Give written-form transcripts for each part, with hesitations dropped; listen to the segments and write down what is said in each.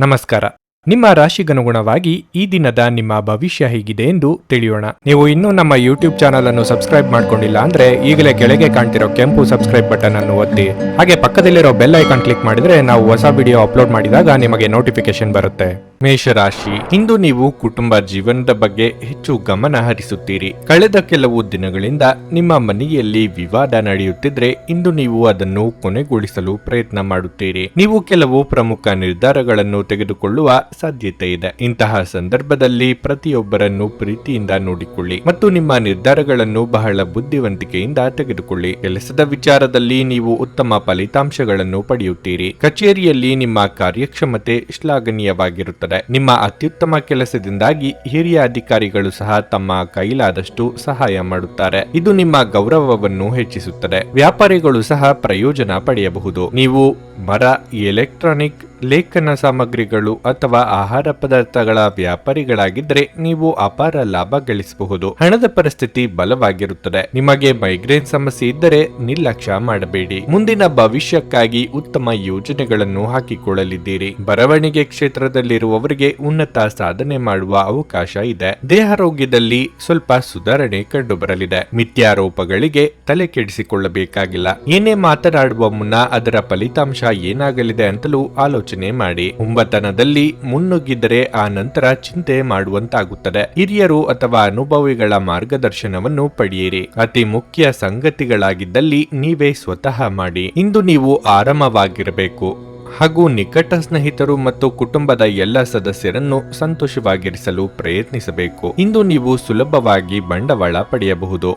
ನಮಸ್ಕಾರ. ನಿಮ್ಮ ರಾಶಿಗನುಗುಣವಾಗಿ ಈ ದಿನದ ನಿಮ್ಮ ಭವಿಷ್ಯ ಹೇಗಿದೆ ಎಂದು ತಿಳಿಯೋಣ. ನೀವು ಇನ್ನೂ ನಮ್ಮ ಯೂಟ್ಯೂಬ್ ಚಾನಲ್ ಅನ್ನು ಸಬ್ಸ್ಕ್ರೈಬ್ ಮಾಡ್ಕೊಂಡಿಲ್ಲ ಅಂದ್ರೆ ಈಗಲೇ ಕೆಳಗೆ ಕಾಣ್ತಿರೋ ಕೆಂಪು ಸಬ್ಸ್ಕ್ರೈಬ್ ಬಟನ್ ಅನ್ನು ಒತ್ತಿ, ಹಾಗೆ ಪಕ್ಕದಲ್ಲಿರೋ ಬೆಲ್ ಐಕಾನ್ ಕ್ಲಿಕ್ ಮಾಡಿದ್ರೆ ನಾವು ಹೊಸ ವಿಡಿಯೋ ಅಪ್ಲೋಡ್ ಮಾಡಿದಾಗ ನಿಮಗೆ ನೋಟಿಫಿಕೇಶನ್ ಬರುತ್ತೆ. ಮೇಷರಾಶಿ, ಇಂದು ನೀವು ಕುಟುಂಬ ಜೀವನದ ಬಗ್ಗೆ ಹೆಚ್ಚು ಗಮನ ಹರಿಸುತ್ತೀರಿ. ಕಳೆದ ಕೆಲವು ದಿನಗಳಿಂದ ನಿಮ್ಮ ಮನೆಯಲ್ಲಿ ವಿವಾದ ನಡೆಯುತ್ತಿದ್ರೆ ಇಂದು ನೀವು ಅದನ್ನು ಕೊನೆಗೊಳಿಸಲು ಪ್ರಯತ್ನ ಮಾಡುತ್ತೀರಿ. ನೀವು ಕೆಲವು ಪ್ರಮುಖ ನಿರ್ಧಾರಗಳನ್ನು ತೆಗೆದುಕೊಳ್ಳುವ ಸಾಧ್ಯತೆ ಇದೆ. ಇಂತಹ ಸಂದರ್ಭದಲ್ಲಿ ಪ್ರತಿಯೊಬ್ಬರನ್ನು ಪ್ರೀತಿಯಿಂದ ನೋಡಿಕೊಳ್ಳಿ ಮತ್ತು ನಿಮ್ಮ ನಿರ್ಧಾರಗಳನ್ನು ಬಹಳ ಬುದ್ಧಿವಂತಿಕೆಯಿಂದ ತೆಗೆದುಕೊಳ್ಳಿ. ಕೆಲಸದ ವಿಚಾರದಲ್ಲಿ ನೀವು ಉತ್ತಮ ಫಲಿತಾಂಶಗಳನ್ನು ಪಡೆಯುತ್ತೀರಿ. ಕಚೇರಿಯಲ್ಲಿ ನಿಮ್ಮ ಕಾರ್ಯಕ್ಷಮತೆ ಶ್ಲಾಘನೀಯವಾಗಿರುತ್ತದೆ. ನಿಮ್ಮ ಅತ್ಯುತ್ತಮ ಕೆಲಸದಿಂದಾಗಿ ಹಿರಿಯ ಅಧಿಕಾರಿಗಳು ಸಹ ತಮ್ಮ ಕೈಲಾದಷ್ಟು ಸಹಾಯ ಮಾಡುತ್ತಾರೆ. ಇದು ನಿಮ್ಮ ಗೌರವವನ್ನು ಹೆಚ್ಚಿಸುತ್ತದೆ. ವ್ಯಾಪಾರಿಗಳು ಸಹ ಪ್ರಯೋಜನ ಪಡೆಯಬಹುದು. ನೀವು ಮರ, ಎಲೆಕ್ಟ್ರಾನಿಕ್, ಲೇಖನ ಸಾಮಗ್ರಿಗಳು ಅಥವಾ ಆಹಾರ ಪದಾರ್ಥಗಳ ವ್ಯಾಪಾರಿಗಳಾಗಿದ್ದರೆ ನೀವು ಅಪಾರ ಲಾಭ ಗಳಿಸಬಹುದು. ಹಣದ ಪರಿಸ್ಥಿತಿ ಬಲವಾಗಿರುತ್ತದೆ. ನಿಮಗೆ ಮೈಗ್ರೇನ್ ಸಮಸ್ಯೆ ಇದ್ದರೆ ನಿರ್ಲಕ್ಷ್ಯ ಮಾಡಬೇಡಿ. ಮುಂದಿನ ಭವಿಷ್ಯಕ್ಕಾಗಿ ಉತ್ತಮ ಯೋಜನೆಗಳನ್ನು ಹಾಕಿಕೊಳ್ಳಲಿದ್ದೀರಿ. ಬರವಣಿಗೆ ಕ್ಷೇತ್ರದಲ್ಲಿರುವವರಿಗೆ ಉನ್ನತ ಸಾಧನೆ ಮಾಡುವ ಅವಕಾಶ ಇದೆ. ದೇಹಾರೋಗ್ಯದಲ್ಲಿ ಸ್ವಲ್ಪ ಸುಧಾರಣೆ ಕಂಡುಬರಲಿದೆ. ಮಿಥ್ಯಾರೋಪಗಳಿಗೆ ತಲೆ ಕೆಡಿಸಿಕೊಳ್ಳಬೇಕಾಗಿಲ್ಲ. ಏನೇ ಮಾತನಾಡುವ ಮುನ್ನ ಅದರ ಫಲಿತಾಂಶ ಏನಾಗಲಿದೆ ಅಂತಲೂ ಆಲೋಚನೆ ಮಾಡಿ. ಮುಂಬತನದಲ್ಲಿ ಮುನ್ನುಗ್ಗಿದರೆ ಆ ನಂತರ ಚಿಂತೆ ಮಾಡುವಂತಾಗುತ್ತದೆ. ಹಿರಿಯರು ಅಥವಾ ಅನುಭವಿಗಳ ಮಾರ್ಗದರ್ಶನವನ್ನು ಪಡೆಯಿರಿ. ಅತಿ ಮುಖ್ಯ ಸಂಗತಿಗಳಾಗಿದ್ದಲ್ಲಿ ನೀವೇ ಸ್ವತಃ ಮಾಡಿ. ಇಂದು ನೀವು ಆರಾಮವಾಗಿರಬೇಕು ಹಾಗೂ ನಿಕಟ ಸ್ನೇಹಿತರು ಮತ್ತು ಕುಟುಂಬದ ಎಲ್ಲ ಸದಸ್ಯರನ್ನು ಸಂತೋಷವಾಗಿರಿಸಲು ಪ್ರಯತ್ನಿಸಬೇಕು. ಇಂದು ನೀವು ಸುಲಭವಾಗಿ ಬಂಡವಾಳ ಪಡೆಯಬಹುದು.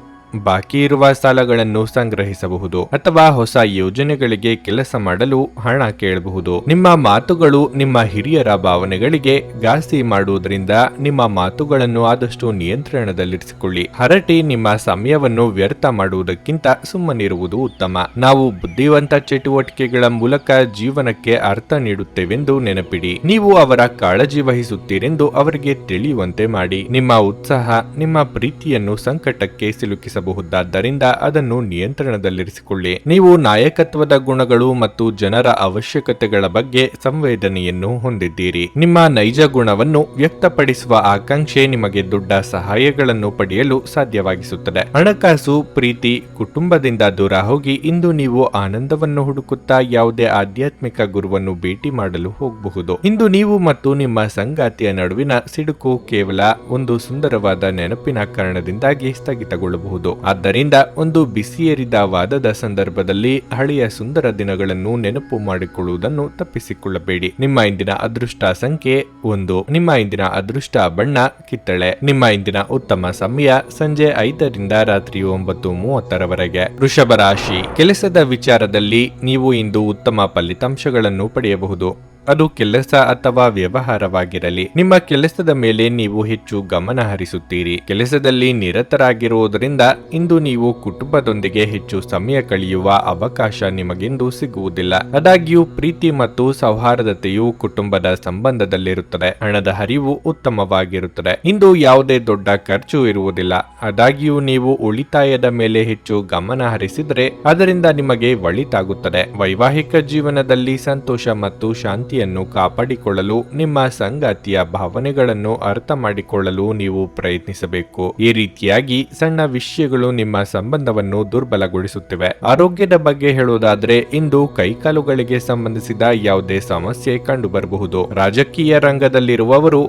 ಬಾಕಿ ಇರುವ ಸಾಲಗಳನ್ನು ಸಂಗ್ರಹಿಸಬಹುದು ಅಥವಾ ಹೊಸ ಯೋಜನೆಗಳಿಗೆ ಕೆಲಸ ಮಾಡಲು ಹಣ ಕೇಳಬಹುದು. ನಿಮ್ಮ ಮಾತುಗಳು ನಿಮ್ಮ ಹಿರಿಯರ ಭಾವನೆಗಳಿಗೆ ಘಾಸಿ ಮಾಡುವುದರಿಂದ ನಿಮ್ಮ ಮಾತುಗಳನ್ನು ಆದಷ್ಟು ನಿಯಂತ್ರಣದಲ್ಲಿರಿಸಿಕೊಳ್ಳಿ. ಹರಟೆ ನಿಮ್ಮ ಸಮಯವನ್ನು ವ್ಯರ್ಥ ಮಾಡುವುದಕ್ಕಿಂತ ಸುಮ್ಮನಿರುವುದು ಉತ್ತಮ. ನಾವು ಬುದ್ಧಿವಂತ ಚಟುವಟಿಕೆಗಳ ಮೂಲಕ ಜೀವನಕ್ಕೆ ಅರ್ಥ ನೀಡುತ್ತೇವೆಂದು ನೆನಪಿಡಿ. ನೀವು ಅವರ ಕಾಳಜಿ ವಹಿಸುತ್ತೀರೆಂದು ಅವರಿಗೆ ತಿಳಿಯುವಂತೆ ಮಾಡಿ. ನಿಮ್ಮ ಉತ್ಸಾಹ ನಿಮ್ಮ ಪ್ರೀತಿಯನ್ನು ಸಂಕಟಕ್ಕೆ ಸಿಲುಕಿಸಬಹುದಾದ್ದರಿಂದ ಅದನ್ನು ನಿಯಂತ್ರಣದಲ್ಲಿರಿಸಿಕೊಳ್ಳಿ. ನೀವು ನಾಯಕತ್ವದ ಗುಣಗಳು ಮತ್ತು ಜನರ ಅವಶ್ಯಕತೆಗಳ ಬಗ್ಗೆ ಸಂವೇದನೆಯನ್ನು ಹೊಂದಿದ್ದೀರಿ. ನಿಮ್ಮ ನೈಜ ಗುಣವನ್ನು ವ್ಯಕ್ತಪಡಿಸುವ ಆಕಾಂಕ್ಷೆ ನಿಮಗೆ ದೊಡ್ಡ ಸಹಾಯಗಳನ್ನು ಪಡೆಯಲು ಸಾಧ್ಯವಾಗಿಸುತ್ತದೆ. ಹಣಕಾಸು, ಪ್ರೀತಿ, ಕುಟುಂಬದಿಂದ ದೂರ ಹೋಗಿ ಇಂದು ನೀವು ಆನಂದವನ್ನು ಹುಡುಕುತ್ತಾ ಯಾವುದೇ ಆಧ್ಯಾತ್ಮಿಕ ಗುರುವನ್ನು ಭೇಟಿ ಮಾಡಲು ಹೋಗಬಹುದು. ಇಂದು ನೀವು ಮತ್ತು ನಿಮ್ಮ ಸಂಗಾತಿಯ ನಡುವಿನ ಸಿಡುಕು ಕೇವಲ ಒಂದು ಸುಂದರವಾದ ನೆನಪಿನ ಕಾರಣದಿಂದಾಗಿ ಸ್ಥಗಿತಗೊಳ್ಳಬಹುದು. ಆದ್ದರಿಂದ ಒಂದು ಬಿಸಿಯೇರಿದ ವಾದದ ಸಂದರ್ಭದಲ್ಲಿ ಹಳೆಯ ಸುಂದರ ದಿನಗಳನ್ನು ನೆನಪು ಮಾಡಿಕೊಳ್ಳುವುದನ್ನು ತಪ್ಪಿಸಿಕೊಳ್ಳಬೇಡಿ. ನಿಮ್ಮ ಇಂದಿನ ಅದೃಷ್ಟ ಸಂಖ್ಯೆ 1. ನಿಮ್ಮ ಇಂದಿನ ಅದೃಷ್ಟ ಬಣ್ಣ ಕಿತ್ತಳೆ. ನಿಮ್ಮ ಇಂದಿನ ಉತ್ತಮ ಸಮಯ ಸಂಜೆ 5ರಿಂದ ರಾತ್ರಿ 9:30ರವರೆಗೆ. ವೃಷಭ ರಾಶಿ, ಕೆಲಸದ ವಿಚಾರದಲ್ಲಿ ನೀವು ಇಂದು ಉತ್ತಮ ಫಲಿತಾಂಶಗಳನ್ನು ಪಡೆಯಬಹುದು. ಅದು ಕೆಲಸ ಅಥವಾ ವ್ಯವಹಾರವಾಗಿರಲಿ, ನಿಮ್ಮ ಕೆಲಸದ ಮೇಲೆ ನೀವು ಹೆಚ್ಚು ಗಮನ ಹರಿಸುತ್ತೀರಿ. ಕೆಲಸದಲ್ಲಿ ನಿರತರಾಗಿರುವುದರಿಂದ ಇಂದು ನೀವು ಕುಟುಂಬದೊಂದಿಗೆ ಹೆಚ್ಚು ಸಮಯ ಕಳೆಯುವ ಅವಕಾಶ ನಿಮಗೆಂದು ಸಿಗುವುದಿಲ್ಲ. ಆದಾಗ್ಯೂ ಪ್ರೀತಿ ಮತ್ತು ಸೌಹಾರ್ದತೆಯು ಕುಟುಂಬದ ಸಂಬಂಧದಲ್ಲಿರುತ್ತದೆ. ಹಣದ ಹರಿವು ಉತ್ತಮವಾಗಿರುತ್ತದೆ. ಇಂದು ಯಾವುದೇ ದೊಡ್ಡ ಖರ್ಚು ಇರುವುದಿಲ್ಲ. ಆದಾಗ್ಯೂ ನೀವು ಉಳಿತಾಯದ ಮೇಲೆ ಹೆಚ್ಚು ಗಮನ ಹರಿಸಿದರೆ ಅದರಿಂದ ನಿಮಗೆ ಒಳಿತಾಗುತ್ತದೆ. ವೈವಾಹಿಕ ಜೀವನದಲ್ಲಿ ಸಂತೋಷ ಮತ್ತು ಶಾಂತಿ ಕಾಪಾಡಿಕೊಳ್ಳಲು ನಿಮ್ಮ ಸಂಗಾತಿಯ ಭಾವನೆಗಳನ್ನು ಅರ್ಥ ಮಾಡಿಕೊಳ್ಳಲು ನೀವು ಪ್ರಯತ್ನಿಸಬೇಕು. ಈ ರೀತಿಯಾಗಿ ಸಣ್ಣ ವಿಷಯಗಳು ನಿಮ್ಮ ಸಂಬಂಧವನ್ನು ದುರ್ಬಲಗೊಳಿಸುತ್ತಿವೆ. ಆರೋಗ್ಯದ ಬಗ್ಗೆ ಹೇಳುವುದಾದ್ರೆ ಇಂದು ಕೈಕಾಲುಗಳಿಗೆ ಸಂಬಂಧಿಸಿದ ಯಾವುದೇ ಸಮಸ್ಯೆ ಕಂಡುಬರಬಹುದು. ರಾಜಕೀಯ ರಂಗದಲ್ಲಿರುವವರು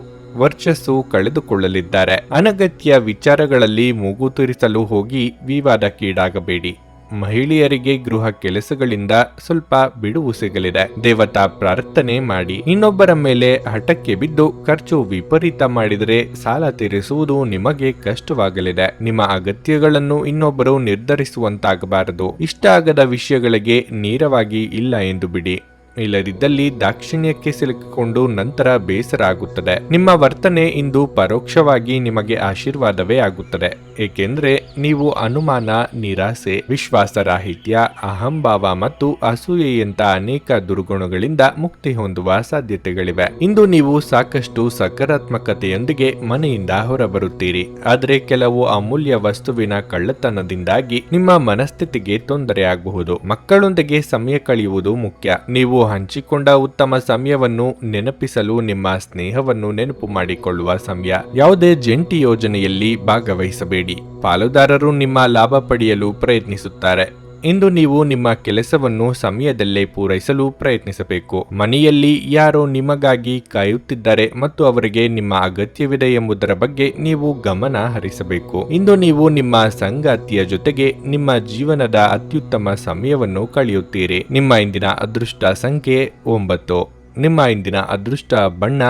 ವರ್ಚಸ್ಸು ಕಳೆದುಕೊಳ್ಳಲಿದ್ದಾರೆ. ಅನಗತ್ಯ ವಿಚಾರಗಳಲ್ಲಿ ಮೂಗು ತೂರಿಸಲು ಹೋಗಿ ವಿವಾದಕ್ಕೀಡಾಗಬೇಡಿ. ಮಹಿಳೆಯರಿಗೆ ಗೃಹ ಕೆಲಸಗಳಿಂದ ಸ್ವಲ್ಪ ಬಿಡುವು ಸಿಗಲಿದೆ. ದೇವತಾ ಪ್ರಾರ್ಥನೆ ಮಾಡಿ. ಇನ್ನೊಬ್ಬರ ಮೇಲೆ ಹಠಕ್ಕೆ ಬಿದ್ದು ಖರ್ಚು ವಿಪರೀತ ಮಾಡಿದರೆ ಸಾಲ ತೀರಿಸುವುದು ನಿಮಗೆ ಕಷ್ಟವಾಗಲಿದೆ. ನಿಮ್ಮ ಅಗತ್ಯಗಳನ್ನು ಇನ್ನೊಬ್ಬರು ನಿರ್ಧರಿಸುವಂತಾಗಬಾರದು. ಇಷ್ಟ ಆಗದ ವಿಷಯಗಳಿಗೆ ನೇರವಾಗಿ ಇಲ್ಲ ಎಂದು ಬಿಡಿ. ಇಲ್ಲದಿದ್ದಲ್ಲಿ ದಾಕ್ಷಿಣ್ಯಕ್ಕೆ ಸಿಲುಕಿಕೊಂಡು ನಂತರ ಬೇಸರ ಆಗುತ್ತದೆ. ನಿಮ್ಮ ವರ್ತನೆ ಇಂದು ಪರೋಕ್ಷವಾಗಿ ನಿಮಗೆ ಆಶೀರ್ವಾದವೇ ಆಗುತ್ತದೆ. ಏಕೆಂದ್ರೆ ನೀವು ಅನುಮಾನ, ನಿರಾಸೆ, ವಿಶ್ವಾಸರಾಹಿತ್ಯ, ಅಹಂಭಾವ ಮತ್ತು ಅಸೂಯೆಯಂತ ಅನೇಕ ದುರ್ಗುಣಗಳಿಂದ ಮುಕ್ತಿ ಹೊಂದುವ ಸಾಧ್ಯತೆಗಳಿವೆ. ಇಂದು ನೀವು ಸಾಕಷ್ಟು ಸಕಾರಾತ್ಮಕತೆಯೊಂದಿಗೆ ಮನೆಯಿಂದ ಹೊರಬರುತ್ತೀರಿ. ಆದರೆ ಕೆಲವು ಅಮೂಲ್ಯ ವಸ್ತುವಿನ ಕಳ್ಳತನದಿಂದಾಗಿ ನಿಮ್ಮ ಮನಸ್ಥಿತಿಗೆ ತೊಂದರೆಯಾಗಬಹುದು. ಮಕ್ಕಳೊಂದಿಗೆ ಸಮಯ ಕಳೆಯುವುದು ಮುಖ್ಯ. ನೀವು ಹಂಚಿಕೊಂಡ ಉತ್ತಮ ಸಮಯವನ್ನು ನೆನಪಿಸಲು ನಿಮ್ಮ ಸ್ನೇಹವನ್ನು ನೆನಪು ಮಾಡಿಕೊಳ್ಳುವ ಸಮಯ. ಯಾವುದೇ ಜಂಟಿ ಯೋಜನೆಯಲ್ಲಿ ಭಾಗವಹಿಸಬೇಡಿ. ಪಾಲುದಾರರು ನಿಮ್ಮ ಲಾಭ ಪಡೆಯಲು ಪ್ರಯತ್ನಿಸುತ್ತಾರೆ. ಇಂದು ನೀವು ನಿಮ್ಮ ಕೆಲಸವನ್ನು ಸಮಯದಲ್ಲೇ ಪೂರೈಸಲು ಪ್ರಯತ್ನಿಸಬೇಕು. ಮನೆಯಲ್ಲಿ ಯಾರೋ ನಿಮಗಾಗಿ ಕಾಯುತ್ತಿದ್ದಾರೆ ಮತ್ತು ಅವರಿಗೆ ನಿಮ್ಮ ಅಗತ್ಯವಿದೆ ಎಂಬುದರ ಬಗ್ಗೆ ನೀವು ಗಮನ ಹರಿಸಬೇಕು. ಇಂದು ನೀವು ನಿಮ್ಮ ಸಂಗಾತಿಯ ಜೊತೆಗೆ ನಿಮ್ಮ ಜೀವನದ ಅತ್ಯುತ್ತಮ ಸಮಯವನ್ನು ಕಳೆಯುತ್ತೀರಿ. ನಿಮ್ಮ ಇಂದಿನ ಅದೃಷ್ಟ ಸಂಖ್ಯೆ 9. ನಿಮ್ಮ ಇಂದಿನ ಅದೃಷ್ಟ ಬಣ್ಣ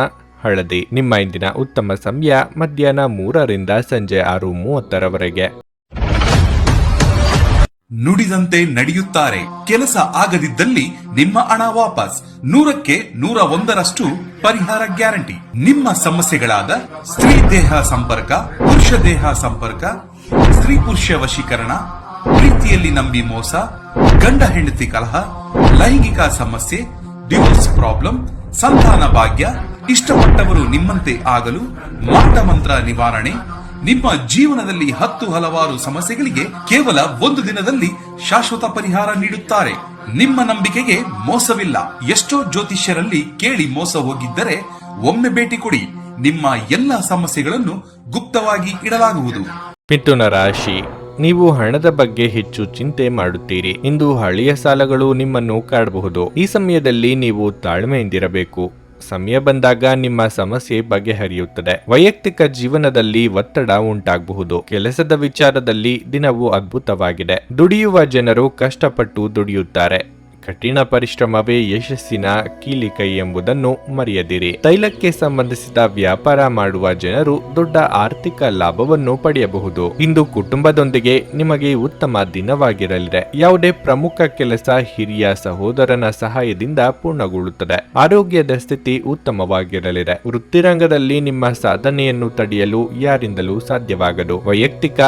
ಹಳದಿ. ನಿಮ್ಮ ಇಂದಿನ ಉತ್ತಮ ಸಮಯ ಮಧ್ಯಾಹ್ನ 3ರಿಂದ ಸಂಜೆ 6:30ರವರೆಗೆ. ನುಡಿದಂತೆ ನಡೆಯುತ್ತಾರೆ. ಕೆಲಸ ಆಗದಿದ್ದಲ್ಲಿ ನಿಮ್ಮ ಹಣ ವಾಪಸ್. 100ಕ್ಕೆ 101ರಷ್ಟು ಪರಿಹಾರ ಗ್ಯಾರಂಟಿ. ನಿಮ್ಮ ಸಮಸ್ಯೆಗಳಾದ ಸ್ತ್ರೀ ದೇಹ ಸಂಪರ್ಕ, ಪುರುಷ ದೇಹ ಸಂಪರ್ಕ, ಸ್ತ್ರೀ ಪುರುಷ ವಶೀಕರಣ, ಪ್ರೀತಿಯಲ್ಲಿ ನಂಬಿ ಮೋಸ, ಗಂಡ ಹೆಂಡತಿ ಕಲಹ, ಲೈಂಗಿಕ ಸಮಸ್ಯೆ, ಡಿವೋರ್ಸ್ ಪ್ರಾಬ್ಲಮ್, ಸಂತಾನ ಭಾಗ್ಯ, ಇಷ್ಟಪಟ್ಟವರು ನಿಮ್ಮಂತೆ ಆಗಲು, ಮಾಟ ಮಂತ್ರ ನಿವಾರಣೆ, ನಿಮ್ಮ ಜೀವನದಲ್ಲಿ 10 ಹಲವಾರು ಸಮಸ್ಯೆಗಳಿಗೆ ಕೇವಲ 1 ದಿನದಲ್ಲಿ ಶಾಶ್ವತ ಪರಿಹಾರ ನೀಡುತ್ತಾರೆ. ನಿಮ್ಮ ನಂಬಿಕೆಗೆ ಮೋಸವಿಲ್ಲ. ಎಷ್ಟೋ ಜ್ಯೋತಿಷ್ಯರಲ್ಲಿ ಕೇಳಿ ಮೋಸ ಹೋಗಿದ್ದರೆ ಒಮ್ಮೆ ಭೇಟಿ ಕೊಡಿ. ನಿಮ್ಮ ಎಲ್ಲ ಸಮಸ್ಯೆಗಳನ್ನು ಗುಪ್ತವಾಗಿ ಇಡಲಾಗುವುದು. ಮಿಥುನ ರಾಶಿ, ನೀವು ಹಣದ ಬಗ್ಗೆ ಹೆಚ್ಚು ಚಿಂತೆ ಮಾಡುತ್ತೀರಿ. ಇಂದು ಹಳೆಯ ಸಾಲಗಳು ನಿಮ್ಮನ್ನು ಕಾಡಬಹುದು. ಈ ಸಮಯದಲ್ಲಿ ನೀವು ತಾಳ್ಮೆಯಿಂದಿರಬೇಕು. ಸಮಯ ಬಂದಾಗ ನಿಮ್ಮ ಸಮಸ್ಯೆ ಬಗೆಹರಿಯುತ್ತದೆ. ವೈಯಕ್ತಿಕ ಜೀವನದಲ್ಲಿ ಒತ್ತಡ ಉಂಟಾಗಬಹುದು. ಕೆಲಸದ ವಿಚಾರದಲ್ಲಿ ದಿನವೂ ಅದ್ಭುತವಾಗಿದೆ. ದುಡಿಯುವ ಜನರು ಕಷ್ಟಪಟ್ಟು ದುಡಿಯುತ್ತಾರೆ. ಕಠಿಣ ಪರಿಶ್ರಮವೇ ಯಶಸ್ಸಿನ ಕೀಲಿಕೈ ಎಂಬುದನ್ನು ಮರೆಯದಿರಿ. ತೈಲಕ್ಕೆ ಸಂಬಂಧಿಸಿದ ವ್ಯಾಪಾರ ಮಾಡುವ ಜನರು ದೊಡ್ಡ ಆರ್ಥಿಕ ಲಾಭವನ್ನು ಪಡೆಯಬಹುದು. ಇಂದು ಕುಟುಂಬದೊಂದಿಗೆ ನಿಮಗೆ ಉತ್ತಮ ದಿನವಾಗಿರಲಿದೆ. ಯಾವುದೇ ಪ್ರಮುಖ ಕೆಲಸ ಹಿರಿಯ ಸಹೋದರನ ಸಹಾಯದಿಂದ ಪೂರ್ಣಗೊಳ್ಳುತ್ತದೆ. ಆರೋಗ್ಯದ ಸ್ಥಿತಿ ಉತ್ತಮವಾಗಿರಲಿದೆ. ವೃತ್ತಿರಂಗದಲ್ಲಿ ನಿಮ್ಮ ಸಾಧನೆಯನ್ನು ತಡೆಯಲು ಯಾರಿಂದಲೂ ಸಾಧ್ಯವಾಗದು. ವೈಯಕ್ತಿಕ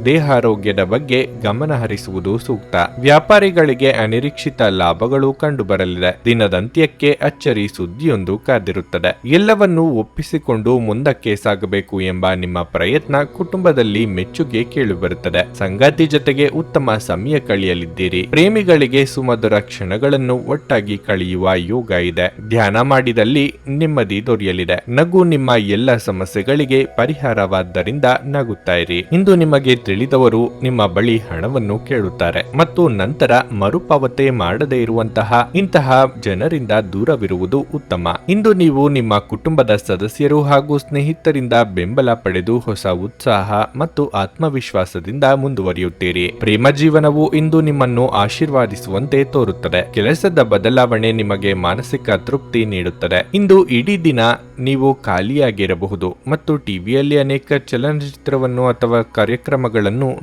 ದೇಹಾರೋಗ್ಯದ ಬಗ್ಗೆ ಗಮನ ಹರಿಸುವುದು ಸೂಕ್ತ. ವ್ಯಾಪಾರಿಗಳಿಗೆ ಅನಿರೀಕ್ಷಿತ ಲಾಭಗಳು ಕಂಡುಬರಲಿದೆ. ದಿನದಂತ್ಯಕ್ಕೆ ಅಚ್ಚರಿ ಸುದ್ದಿಯೊಂದು ಕಾದಿರುತ್ತದೆ. ಎಲ್ಲವನ್ನೂ ಒಪ್ಪಿಸಿಕೊಂಡು ಮುಂದಕ್ಕೆ ಸಾಗಬೇಕು ಎಂಬ ನಿಮ್ಮ ಪ್ರಯತ್ನ ಕುಟುಂಬದಲ್ಲಿ ಮೆಚ್ಚುಗೆ ಕೇಳಿಬರುತ್ತದೆ. ಸಂಗಾತಿ ಜೊತೆಗೆ ಉತ್ತಮ ಸಮಯ ಕಳೆಯಲಿದ್ದೀರಿ. ಪ್ರೇಮಿಗಳಿಗೆ ಸುಮಧುರ ಕ್ಷಣಗಳನ್ನು ಒಟ್ಟಾಗಿ ಕಳೆಯುವ ಯೋಗ ಇದೆ. ಧ್ಯಾನ ಮಾಡಿದಲ್ಲಿ ನೆಮ್ಮದಿ ದೊರೆಯಲಿದೆ. ನಗು ನಿಮ್ಮ ಎಲ್ಲ ಸಮಸ್ಯೆಗಳಿಗೆ ಪರಿಹಾರವಾದ್ದರಿಂದ ನಗುತ್ತಾ ಇರಿ. ಇಂದು ನಿಮಗೆ ತಿಳಿದವರು ನಿಮ್ಮ ಬಳಿ ಹಣವನ್ನು ಕೇಳುತ್ತಾರೆ ಮತ್ತು ನಂತರ ಮರುಪಾವತಿ ಮಾಡದೇ ಇರುವಂತಹ ಇಂತಹ ಜನರಿಂದ ದೂರವಿರುವುದು ಉತ್ತಮ. ಇಂದು ನೀವು ನಿಮ್ಮ ಕುಟುಂಬದ ಸದಸ್ಯರು ಹಾಗೂ ಸ್ನೇಹಿತರಿಂದ ಬೆಂಬಲ ಪಡೆದು ಹೊಸ ಉತ್ಸಾಹ ಮತ್ತು ಆತ್ಮವಿಶ್ವಾಸದಿಂದ ಮುಂದುವರಿಯುತ್ತೀರಿ. ಪ್ರೇಮ ಜೀವನವು ಇಂದು ನಿಮ್ಮನ್ನು ಆಶೀರ್ವಾದಿಸುವಂತೆ ತೋರುತ್ತದೆ. ಕೆಲಸದ ಬದಲಾವಣೆ ನಿಮಗೆ ಮಾನಸಿಕ ತೃಪ್ತಿ ನೀಡುತ್ತದೆ. ಇಂದು ಇಡೀ ದಿನ ನೀವು ಖಾಲಿಯಾಗಿರಬಹುದು ಮತ್ತು ಟಿವಿಯಲ್ಲಿ ಅನೇಕ ಚಲನಚಿತ್ರವನ್ನು ಅಥವಾ ಕಾರ್ಯಕ್ರಮಗಳನ್ನು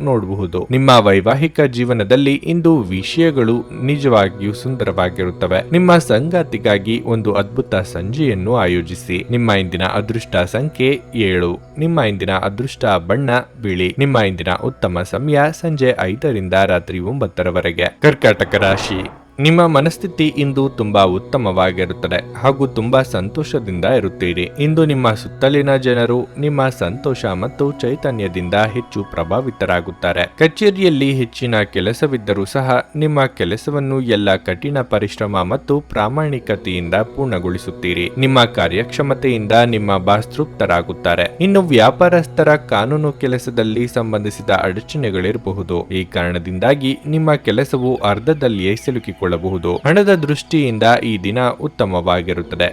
ನೋಡಬಹುದು. ನಿಮ್ಮ ವೈವಾಹಿಕ ಜೀವನದಲ್ಲಿ ಇಂದು ವಿಷಯಗಳು ನಿಜವಾಗಿಯೂ ಸುಂದರವಾಗಿರುತ್ತವೆ. ನಿಮ್ಮ ಸಂಗಾತಿಗಾಗಿ ಒಂದು ಅದ್ಭುತ ಸಂಜೆಯನ್ನು ಆಯೋಜಿಸಿ. ನಿಮ್ಮ ಇಂದಿನ ಅದೃಷ್ಟ ಸಂಖ್ಯೆ 7. ನಿಮ್ಮ ಇಂದಿನ ಅದೃಷ್ಟ ಬಣ್ಣ ಬಿಳಿ. ನಿಮ್ಮ ಇಂದಿನ ಉತ್ತಮ ಸಮಯ ಸಂಜೆ 5ರಿಂದ ರಾತ್ರಿ 9ರವರೆಗೆ. ಕರ್ಕಾಟಕ ರಾಶಿ, ನಿಮ್ಮ ಮನಸ್ಥಿತಿ ಇಂದು ತುಂಬಾ ಉತ್ತಮವಾಗಿರುತ್ತದೆ ಹಾಗೂ ತುಂಬಾ ಸಂತೋಷದಿಂದ ಇರುತ್ತೀರಿ. ಇಂದು ನಿಮ್ಮ ಸುತ್ತಲಿನ ಜನರು ನಿಮ್ಮ ಸಂತೋಷ ಮತ್ತು ಚೈತನ್ಯದಿಂದ ಹೆಚ್ಚು ಪ್ರಭಾವಿತರಾಗುತ್ತಾರೆ. ಕಚೇರಿಯಲ್ಲಿ ಹೆಚ್ಚಿನ ಕೆಲಸವಿದ್ದರೂ ಸಹ ನಿಮ್ಮ ಕೆಲಸವನ್ನು ಎಲ್ಲ ಕಠಿಣ ಪರಿಶ್ರಮ ಮತ್ತು ಪ್ರಾಮಾಣಿಕತೆಯಿಂದ ಪೂರ್ಣಗೊಳಿಸುತ್ತೀರಿ. ನಿಮ್ಮ ಕಾರ್ಯಕ್ಷಮತೆಯಿಂದ ನಿಮ್ಮ ಬಾಸ್ ತೃಪ್ತರಾಗುತ್ತಾರೆ. ಇನ್ನು ವ್ಯಾಪಾರಸ್ಥರ ಕಾನೂನು ಕೆಲಸದಲ್ಲಿ ಸಂಬಂಧಿಸಿದ ಅಡಚಣೆಗಳಿರಬಹುದು. ಈ ಕಾರಣದಿಂದಾಗಿ ನಿಮ್ಮ ಕೆಲಸವು ಅರ್ಧದಲ್ಲಿಯೇ ಸಿಲುಕಿಕೊಳ್ಳಬಹುದು. ಹಣದ ದೃಷ್ಟಿಯಿಂದ ಈ ದಿನ ಉತ್ತಮವಾಗಿರುತ್ತದೆ.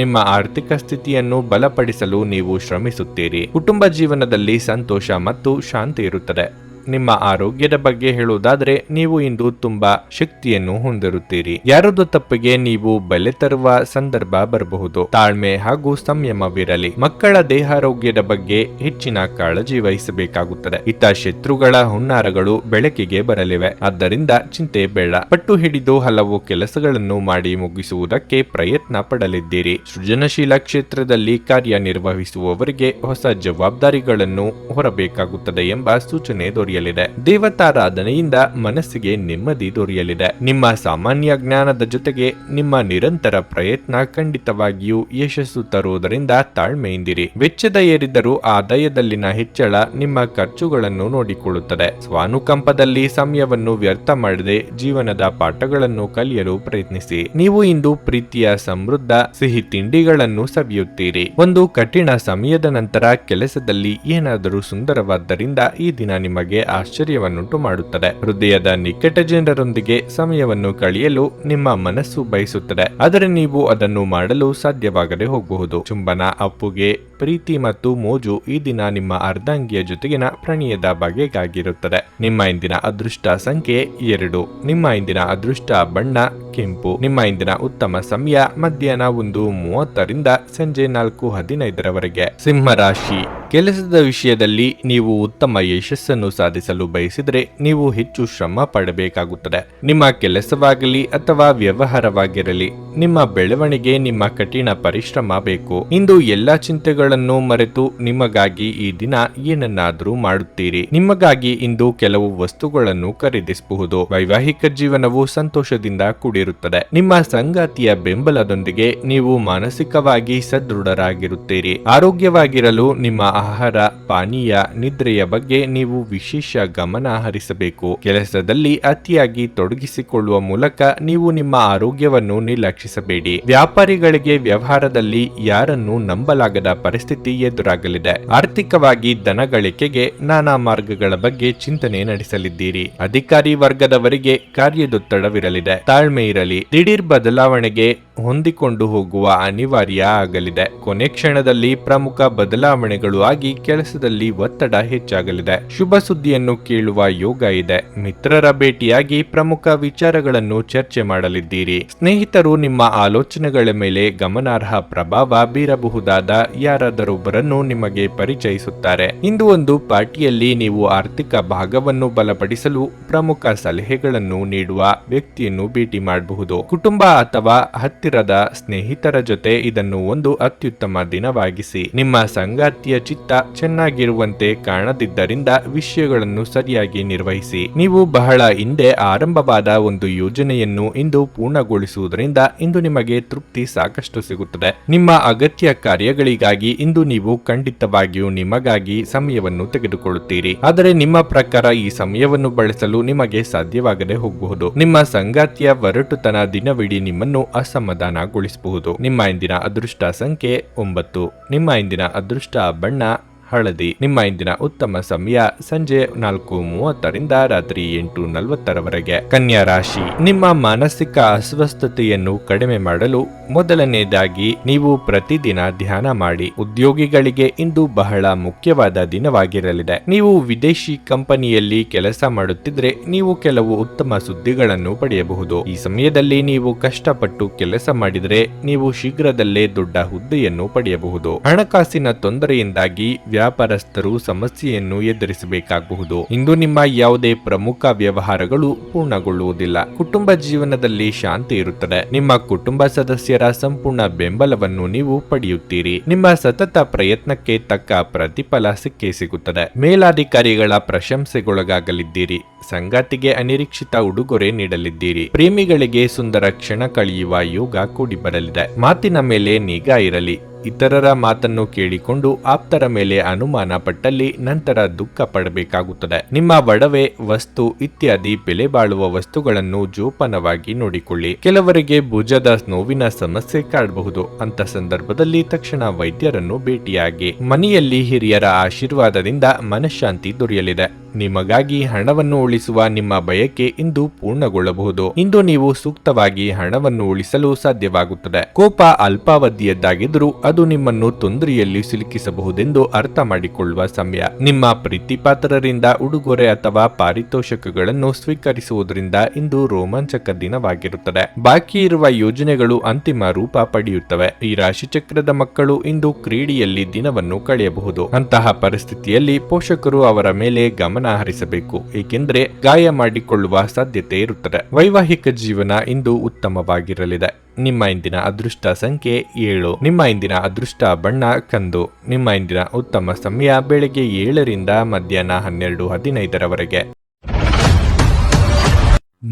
ನಿಮ್ಮ ಆರ್ಥಿಕ ಸ್ಥಿತಿಯನ್ನು ಬಲಪಡಿಸಲು ನೀವು ಶ್ರಮಿಸುತ್ತೀರಿ. ಕುಟುಂಬ ಜೀವನದಲ್ಲಿ ಸಂತೋಷ ಮತ್ತು ಶಾಂತಿ ಇರುತ್ತದೆ. ನಿಮ್ಮ ಆರೋಗ್ಯದ ಬಗ್ಗೆ ಹೇಳುವುದಾದ್ರೆ ನೀವು ಇಂದು ತುಂಬಾ ಶಕ್ತಿಯನ್ನು ಹೊಂದಿರುತ್ತೀರಿ. ಯಾರದು ತಪ್ಪಿಗೆ ನೀವು ಬೆಲೆ ತರುವ ಸಂದರ್ಭ ಬರಬಹುದು. ತಾಳ್ಮೆ ಹಾಗೂ ಸಂಯಮವಿರಲಿ. ಮಕ್ಕಳ ದೇಹಾರೋಗ್ಯದ ಬಗ್ಗೆ ಹೆಚ್ಚಿನ ಕಾಳಜಿ ವಹಿಸಬೇಕಾಗುತ್ತದೆ. ಇತ್ತ ಶತ್ರುಗಳ ಹುನ್ನಾರಗಳು ಬೆಳಕಿಗೆ ಬರಲಿವೆ. ಆದ್ದರಿಂದ ಚಿಂತೆ ಬೇಡ. ಪಟ್ಟು ಹಿಡಿದು ಹಲವು ಕೆಲಸಗಳನ್ನು ಮಾಡಿ ಮುಗಿಸುವುದಕ್ಕೆ ಪ್ರಯತ್ನ ಪಡಲಿದ್ದೀರಿ. ಸೃಜನಶೀಲ ಕ್ಷೇತ್ರದಲ್ಲಿ ಕಾರ್ಯನಿರ್ವಹಿಸುವವರಿಗೆ ಹೊಸ ಜವಾಬ್ದಾರಿಗಳನ್ನು ಹೊರಬೇಕಾಗುತ್ತದೆ ಎಂಬ ಸೂಚನೆ ದೊರೆಯುತ್ತದೆ. ದೊರೆಯಲಿದೆ. ದೇವತಾರಾಧನೆಯಿಂದ ಮನಸ್ಸಿಗೆ ನೆಮ್ಮದಿ ದೊರೆಯಲಿದೆ. ನಿಮ್ಮ ಸಾಮಾನ್ಯ ಜ್ಞಾನದ ಜೊತೆಗೆ ನಿಮ್ಮ ನಿರಂತರ ಪ್ರಯತ್ನ ಖಂಡಿತವಾಗಿಯೂ ಯಶಸ್ಸು ತರುವುದರಿಂದ ತಾಳ್ಮೆಯಿಂದಿರಿ. ವೆಚ್ಚದ ಏರಿದರೂ ಆದಾಯದಲ್ಲಿನ ಹೆಚ್ಚಳ ನಿಮ್ಮ ಖರ್ಚುಗಳನ್ನು ನೋಡಿಕೊಳ್ಳುತ್ತದೆ. ಸ್ವಾನುಕಂಪದಲ್ಲಿ ಸಮಯವನ್ನು ವ್ಯರ್ಥ ಮಾಡದೆ ಜೀವನದ ಪಾಠಗಳನ್ನು ಕಲಿಯಲು ಪ್ರಯತ್ನಿಸಿ. ನೀವು ಇಂದು ಪ್ರೀತಿಯ ಸಮೃದ್ಧ ಸಿಹಿ ತಿಂಡಿಗಳನ್ನು ಸವಿಯುತ್ತೀರಿ. ಒಂದು ಕಠಿಣ ಸಮಯದ ನಂತರ ಕೆಲಸದಲ್ಲಿ ಏನಾದರೂ ಸುಂದರವಾದ್ದರಿಂದ ಈ ದಿನ ನಿಮಗೆ ಆಶ್ಚರ್ಯವನ್ನುಂಟು ಮಾಡುತ್ತದೆ. ಹೃದಯದ ನಿಕಟ ಜನರೊಂದಿಗೆ ಸಮಯವನ್ನು ಕಳೆಯಲು ನಿಮ್ಮ ಮನಸ್ಸು ಬಯಸುತ್ತದೆ, ಆದರೆ ನೀವು ಅದನ್ನು ಮಾಡಲು ಸಾಧ್ಯವಾಗದೆ ಹೋಗಬಹುದು. ಚುಂಬನ, ಅಪ್ಪುಗೆ, ಪ್ರೀತಿ ಮತ್ತು ಮೋಜು ಈ ದಿನ ನಿಮ್ಮ ಅರ್ಧಾಂಗಿಯ ಜೊತೆಗಿನ ಪ್ರಣಯದ ಬಗೆಗಾಗಿರುತ್ತದೆ. ನಿಮ್ಮ ಇಂದಿನ ಅದೃಷ್ಟ ಸಂಖ್ಯೆ 2. ನಿಮ್ಮ ಇಂದಿನ ಅದೃಷ್ಟ ಬಣ್ಣ ಕೆಂಪು. ನಿಮ್ಮ ಇಂದಿನ ಉತ್ತಮ ಸಮಯ ಮಧ್ಯಾಹ್ನ 1:30ರಿಂದ ಸಂಜೆ 4:15ರವರೆಗೆ. ಸಿಂಹ ರಾಶಿ. ಕೆಲಸದ ವಿಷಯದಲ್ಲಿ ನೀವು ಉತ್ತಮ ಯಶಸ್ಸನ್ನು ಸಾಧಿಸಲು ಬಯಸಿದರೆ ನೀವು ಹೆಚ್ಚು ಶ್ರಮ ಪಡಬೇಕಾಗುತ್ತದೆ. ನಿಮ್ಮ ಕೆಲಸವಾಗಲಿ ಅಥವಾ ವ್ಯವಹಾರವಾಗಿರಲಿ, ನಿಮ್ಮ ಬೆಳವಣಿಗೆ ನಿಮ್ಮ ಕಠಿಣ ಪರಿಶ್ರಮ ಬೇಕು. ಇಂದು ಎಲ್ಲಾ ಚಿಂತೆಗಳನ್ನು ಮರೆತು ನಿಮಗಾಗಿ ಈ ದಿನ ಏನನ್ನಾದರೂ ಮಾಡುತ್ತೀರಿ. ನಿಮಗಾಗಿ ಇಂದು ಕೆಲವು ವಸ್ತುಗಳನ್ನು ಖರೀದಿಸಬಹುದು. ವೈವಾಹಿಕ ಜೀವನವು ಸಂತೋಷದಿಂದ ಕೂಡಿರುತ್ತದೆ. ನಿಮ್ಮ ಸಂಗಾತಿಯ ಬೆಂಬಲದೊಂದಿಗೆ ನೀವು ಮಾನಸಿಕವಾಗಿ ಸದೃಢರಾಗಿರುತ್ತೀರಿ. ಆರೋಗ್ಯವಾಗಿರಲು ನಿಮ್ಮ ಆಹಾರ, ಪಾನೀಯ, ನಿದ್ರೆಯ ಬಗ್ಗೆ ನೀವು ವಿಶೇಷ ಗಮನ ಹರಿಸಬೇಕು. ಕೆಲಸದಲ್ಲಿ ಅತಿಯಾಗಿ ತೊಡಗಿಸಿಕೊಳ್ಳುವ ಮೂಲಕ ನೀವು ನಿಮ್ಮ ಆರೋಗ್ಯವನ್ನು ನಿರ್ಲಕ್ಷಿಸಬೇಡಿ. ವ್ಯಾಪಾರಿಗಳಿಗೆ ವ್ಯವಹಾರದಲ್ಲಿ ಯಾರನ್ನು ನಂಬಲಾಗದ ಪರಿಸ್ಥಿತಿ ಎದುರಾಗಲಿದೆ. ಆರ್ಥಿಕವಾಗಿ ಧನ ಗಳಿಕೆಗೆ ನಾನಾ ಮಾರ್ಗಗಳ ಬಗ್ಗೆ ಚಿಂತನೆ ನಡೆಸಲಿದ್ದೀರಿ. ಅಧಿಕಾರಿ ವರ್ಗದವರಿಗೆ ಕಾರ್ಯದೊತ್ತಡವಿರಲಿದೆ. ತಾಳ್ಮೆ ಇರಲಿ. ದಿಢೀರ್ ಬದಲಾವಣೆಗೆ ಹೊಂದಿಕೊಂಡು ಹೋಗುವ ಅನಿವಾರ್ಯ ಆಗಲಿದೆ. ಕೊನೆ ಕ್ಷಣದಲ್ಲಿ ಪ್ರಮುಖ ಬದಲಾವಣೆಗಳು ಆಗಿ ಕೆಲಸದಲ್ಲಿ ಒತ್ತಡ ಹೆಚ್ಚಾಗಲಿದೆ. ಶುಭ ಸುದ್ದಿಯನ್ನು ಕೇಳುವ ಯೋಗ ಇದೆ. ಮಿತ್ರರ ಭೇಟಿಯಾಗಿ ಪ್ರಮುಖ ವಿಚಾರಗಳನ್ನು ಚರ್ಚೆ ಮಾಡಲಿದ್ದೀರಿ. ಸ್ನೇಹಿತರು ನಿಮ್ಮ ಆಲೋಚನೆಗಳ ಮೇಲೆ ಗಮನಾರ್ಹ ಪ್ರಭಾವ ಬೀರಬಹುದಾದ ಯಾರಾದರೊಬ್ಬರನ್ನು ನಿಮಗೆ ಪರಿಚಯಿಸುತ್ತಾರೆ. ಇಂದು ಒಂದು ಪಾರ್ಟಿಯಲ್ಲಿ ನೀವು ಆರ್ಥಿಕ ಭಾಗವನ್ನು ಬಲಪಡಿಸಲು ಪ್ರಮುಖ ಸಲಹೆಗಳನ್ನು ನೀಡುವ ವ್ಯಕ್ತಿಯನ್ನು ಭೇಟಿ ಮಾಡಬಹುದು. ಕುಟುಂಬ ಅಥವಾ ಹತ್ತಿರದ ಸ್ನೇಹಿತರ ಜೊತೆ ಇದನ್ನು ಒಂದು ಅತ್ಯುತ್ತಮ ದಿನವಾಗಿಸಿ. ನಿಮ್ಮ ಸಂಗಾತಿಯ ಚಿತ್ತ ಚೆನ್ನಾಗಿರುವಂತೆ ಕಾಣದಿದ್ದರಿಂದ ವಿಷಯಗಳನ್ನು ಸರಿಯಾಗಿ ನಿರ್ವಹಿಸಿ. ನೀವು ಬಹಳ ಹಿಂದೆ ಆರಂಭವಾದ ಒಂದು ಯೋಜನೆಯನ್ನು ಇಂದು ಪೂರ್ಣಗೊಳಿಸುವುದರಿಂದ ಇಂದು ನಿಮಗೆ ತೃಪ್ತಿ ಸಾಕಷ್ಟು ಸಿಗುತ್ತದೆ. ನಿಮ್ಮ ಅಗತ್ಯ ಕಾರ್ಯಗಳಿಗಾಗಿ ಇಂದು ನೀವು ಖಂಡಿತವಾಗಿಯೂ ನಿಮಗಾಗಿ ಸಮಯವನ್ನು ತೆಗೆದುಕೊಳ್ಳುತ್ತೀರಿ. ಆದರೆ ನಿಮ್ಮ ಪ್ರಕಾರ ಈ ಸಮಯವನ್ನು ಬಳಸಲು ನಿಮಗೆ ಸಾಧ್ಯವಾಗದೆ ಹೋಗಬಹುದು. ನಿಮ್ಮ ಸಂಗಾತಿಯ ಒರಟುತನ ದಿನವಿಡೀ ನಿಮ್ಮನ್ನು ಅಸಮಾಧಾನಗೊಳಿಸಬಹುದು. ನಿಮ್ಮ ಇಂದಿನ ಅದೃಷ್ಟ ಸಂಖ್ಯೆ 9. ನಿಮ್ಮ ಇಂದಿನ ಅದೃಷ್ಟ ಬಣ್ಣ ಹಳದಿ. ನಿಮ್ಮ ಇಂದಿನ ಉತ್ತಮ ಸಮಯ ಸಂಜೆ 4:30ರಿಂದ ರಾತ್ರಿ 8:40ರವರೆಗೆ. ಕನ್ಯಾ ರಾಶಿ. ನಿಮ್ಮ ಮಾನಸಿಕ ಅಸ್ವಸ್ಥತೆಯನ್ನು ಕಡಿಮೆ ಮಾಡಲು ಮೊದಲನೇದಾಗಿ ನೀವು ಪ್ರತಿದಿನ ಧ್ಯಾನ ಮಾಡಿ. ಉದ್ಯೋಗಿಗಳಿಗೆ ಇಂದು ಬಹಳ ಮುಖ್ಯವಾದ ದಿನವಾಗಿರಲಿದೆ. ನೀವು ವಿದೇಶಿ ಕಂಪನಿಯಲ್ಲಿ ಕೆಲಸ ಮಾಡುತ್ತಿದ್ರೆ ನೀವು ಕೆಲವು ಉತ್ತಮ ಸುದ್ದಿಗಳನ್ನು ಪಡೆಯಬಹುದು. ಈ ಸಮಯದಲ್ಲಿ ನೀವು ಕಷ್ಟಪಟ್ಟು ಕೆಲಸ ಮಾಡಿದರೆ ನೀವು ಶೀಘ್ರದಲ್ಲೇ ದೊಡ್ಡ ಹುದ್ದೆಯನ್ನು ಪಡೆಯಬಹುದು. ಹಣಕಾಸಿನ ತೊಂದರೆಯಿಂದಾಗಿ ವ್ಯಾಪಾರಸ್ಥರು ಸಮಸ್ಯೆಯನ್ನು ಎದುರಿಸಬೇಕಾಗಬಹುದು. ಇಂದು ನಿಮ್ಮ ಯಾವುದೇ ಪ್ರಮುಖ ವ್ಯವಹಾರಗಳು ಪೂರ್ಣಗೊಳ್ಳುವುದಿಲ್ಲ. ಕುಟುಂಬ ಜೀವನದಲ್ಲಿ ಶಾಂತಿ ಇರುತ್ತದೆ. ನಿಮ್ಮ ಕುಟುಂಬ ಸದಸ್ಯರ ಸಂಪೂರ್ಣ ಬೆಂಬಲವನ್ನು ನೀವು ಪಡೆಯುತ್ತೀರಿ. ನಿಮ್ಮ ಸತತ ಪ್ರಯತ್ನಕ್ಕೆ ತಕ್ಕ ಪ್ರತಿಫಲ ಸಿಕ್ಕೇ ಸಿಗುತ್ತದೆ. ಮೇಲಾಧಿಕಾರಿಗಳ ಪ್ರಶಂಸೆಗೊಳಗಾಗಲಿದ್ದೀರಿ. ಸಂಗಾತಿಗೆ ಅನಿರೀಕ್ಷಿತ ಉಡುಗೊರೆ ನೀಡಲಿದ್ದೀರಿ. ಪ್ರೇಮಿಗಳಿಗೆ ಸುಂದರ ಕ್ಷಣ ಕಳೆಯುವ ಯೋಗ ಕೂಡಿ ಬರಲಿದೆ. ಮಾತಿನ ಮೇಲೆ ನಿಗಾ ಇರಲಿ. ಇತರರ ಮಾತನ್ನು ಕೇಳಿಕೊಂಡು ಆಪ್ತರ ಮೇಲೆ ಅನುಮಾನ ಪಟ್ಟಲ್ಲಿ ನಂತರ ದುಃಖ ಪಡಬೇಕಾಗುತ್ತದೆ. ನಿಮ್ಮ ಒಡವೆ, ವಸ್ತು ಇತ್ಯಾದಿ ಬೆಲೆ ಬಾಳುವ ವಸ್ತುಗಳನ್ನು ಜೋಪಾನವಾಗಿ ನೋಡಿಕೊಳ್ಳಿ. ಕೆಲವರಿಗೆ ಭುಜದ ನೋವಿನ ಸಮಸ್ಯೆ ಕಾಡಬಹುದು. ಅಂತ ಸಂದರ್ಭದಲ್ಲಿ ತಕ್ಷಣ ವೈದ್ಯರನ್ನು ಭೇಟಿಯಾಗಿ. ಮನೆಯಲ್ಲಿ ಹಿರಿಯರ ಆಶೀರ್ವಾದದಿಂದ ಮನಃಶಾಂತಿ ದೊರೆಯಲಿದೆ. ನಿಮಗಾಗಿ ಹಣವನ್ನು ಉಳಿಸುವ ನಿಮ್ಮ ಬಯಕೆ ಇಂದು ಪೂರ್ಣಗೊಳ್ಳಬಹುದು. ಇಂದು ನೀವು ಸೂಕ್ತವಾಗಿ ಹಣವನ್ನು ಉಳಿಸಲು ಸಾಧ್ಯವಾಗುತ್ತದೆ. ಕೋಪ ಅಲ್ಪಾವಧಿಯದ್ದಾಗಿದ್ದರೂ ಅದು ನಿಮ್ಮನ್ನು ತೊಂದರೆಯಲ್ಲಿ ಸಿಲುಕಿಸಬಹುದೆಂದು ಅರ್ಥ ಮಾಡಿಕೊಳ್ಳುವ ಸಮಯ. ನಿಮ್ಮ ಪ್ರೀತಿಪಾತ್ರರಿಂದ ಉಡುಗೊರೆ ಅಥವಾ ಪಾರಿತೋಷಕಗಳನ್ನು ಸ್ವೀಕರಿಸುವುದರಿಂದ ಇಂದು ರೋಮಾಂಚಕ ದಿನವಾಗಿರುತ್ತದೆ. ಬಾಕಿ ಇರುವ ಯೋಜನೆಗಳು ಅಂತಿಮ ರೂಪ ಪಡೆಯುತ್ತವೆ. ಈ ರಾಶಿಚಕ್ರದ ಮಕ್ಕಳು ಇಂದು ಕ್ರೀಡೆಯಲ್ಲಿ ದಿನವನ್ನು ಕಳೆಯಬಹುದು. ಅಂತಹ ಪರಿಸ್ಥಿತಿಯಲ್ಲಿ ಪೋಷಕರು ಅವರ ಮೇಲೆ ಗಮನ ಗಮನ ಹರಿಸಬೇಕು, ಏಕೆಂದರೆ ಗಾಯ ಮಾಡಿಕೊಳ್ಳುವ ಸಾಧ್ಯತೆ ಇರುತ್ತದೆ. ವೈವಾಹಿಕ ಜೀವನ ಇಂದು ಉತ್ತಮವಾಗಿರಲಿದೆ. ನಿಮ್ಮ ಇಂದಿನ ಅದೃಷ್ಟ ಸಂಖ್ಯೆ 7. ನಿಮ್ಮ ಇಂದಿನ ಅದೃಷ್ಟ ಬಣ್ಣ ಕಂದು. ನಿಮ್ಮ ಇಂದಿನ ಉತ್ತಮ ಸಮಯ ಬೆಳಗ್ಗೆ 7ರಿಂದ ಮಧ್ಯಾಹ್ನ 12:15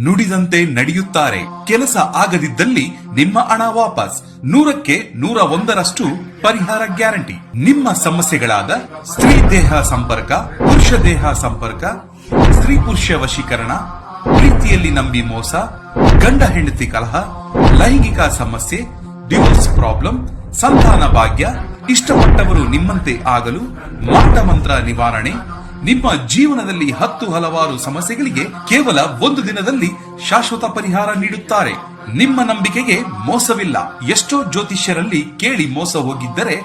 ನುಡಿದಂತೆ ನಡೆಯುತ್ತಾರೆ. ಕೆಲಸ ಆಗದಿದ್ದಲ್ಲಿ ನಿಮ್ಮ ಹಣ ವಾಪಸ್. 100ಕ್ಕೆ 101ರಷ್ಟು ಪರಿಹಾರ ಗ್ಯಾರಂಟಿ. ನಿಮ್ಮ ಸಮಸ್ಯೆಗಳಾದ ಸ್ತ್ರೀ ದೇಹ ಸಂಪರ್ಕ, ಪುರುಷ ದೇಹ ಸಂಪರ್ಕ, ಸ್ತ್ರೀ ಪುರುಷ ವಶೀಕರಣ, ಪ್ರೀತಿಯಲ್ಲಿ ನಂಬಿ ಮೋಸ, ಗಂಡ ಹೆಂಡತಿ ಕಲಹ, ಲೈಂಗಿಕ ಸಮಸ್ಯೆ, ಡಿವೋರ್ಸ್ ಪ್ರಾಬ್ಲಮ್, ಸಂತಾನ ಭಾಗ್ಯ, ಇಷ್ಟಪಟ್ಟವರು ನಿಮ್ಮಂತೆ ಆಗಲು, ಮಾಟ ಮಂತ್ರ ನಿವಾರಣೆ, ನಿಮ್ಮ ಜೀವನದಲ್ಲಿ 10 ಹಲವಾರು ಸಮಸ್ಯೆಗಳಿಗೆ ಕೇವಲ 1 ದಿನದಲ್ಲಿ ಶಾಶ್ವತ ಪರಿಹಾರ ನೀಡುತ್ತಾರೆ. ನಿಮ್ಮ ನಂಬಿಕೆಗೆ ಮೋಸವಿಲ್ಲ. ಎಷ್ಟೋ ಜ್ಯೋತಿಷ್ಯರಲ್ಲಿ ಕೇಳಿ ಮೋಸ ಹೋಗಿದ್ದರೆ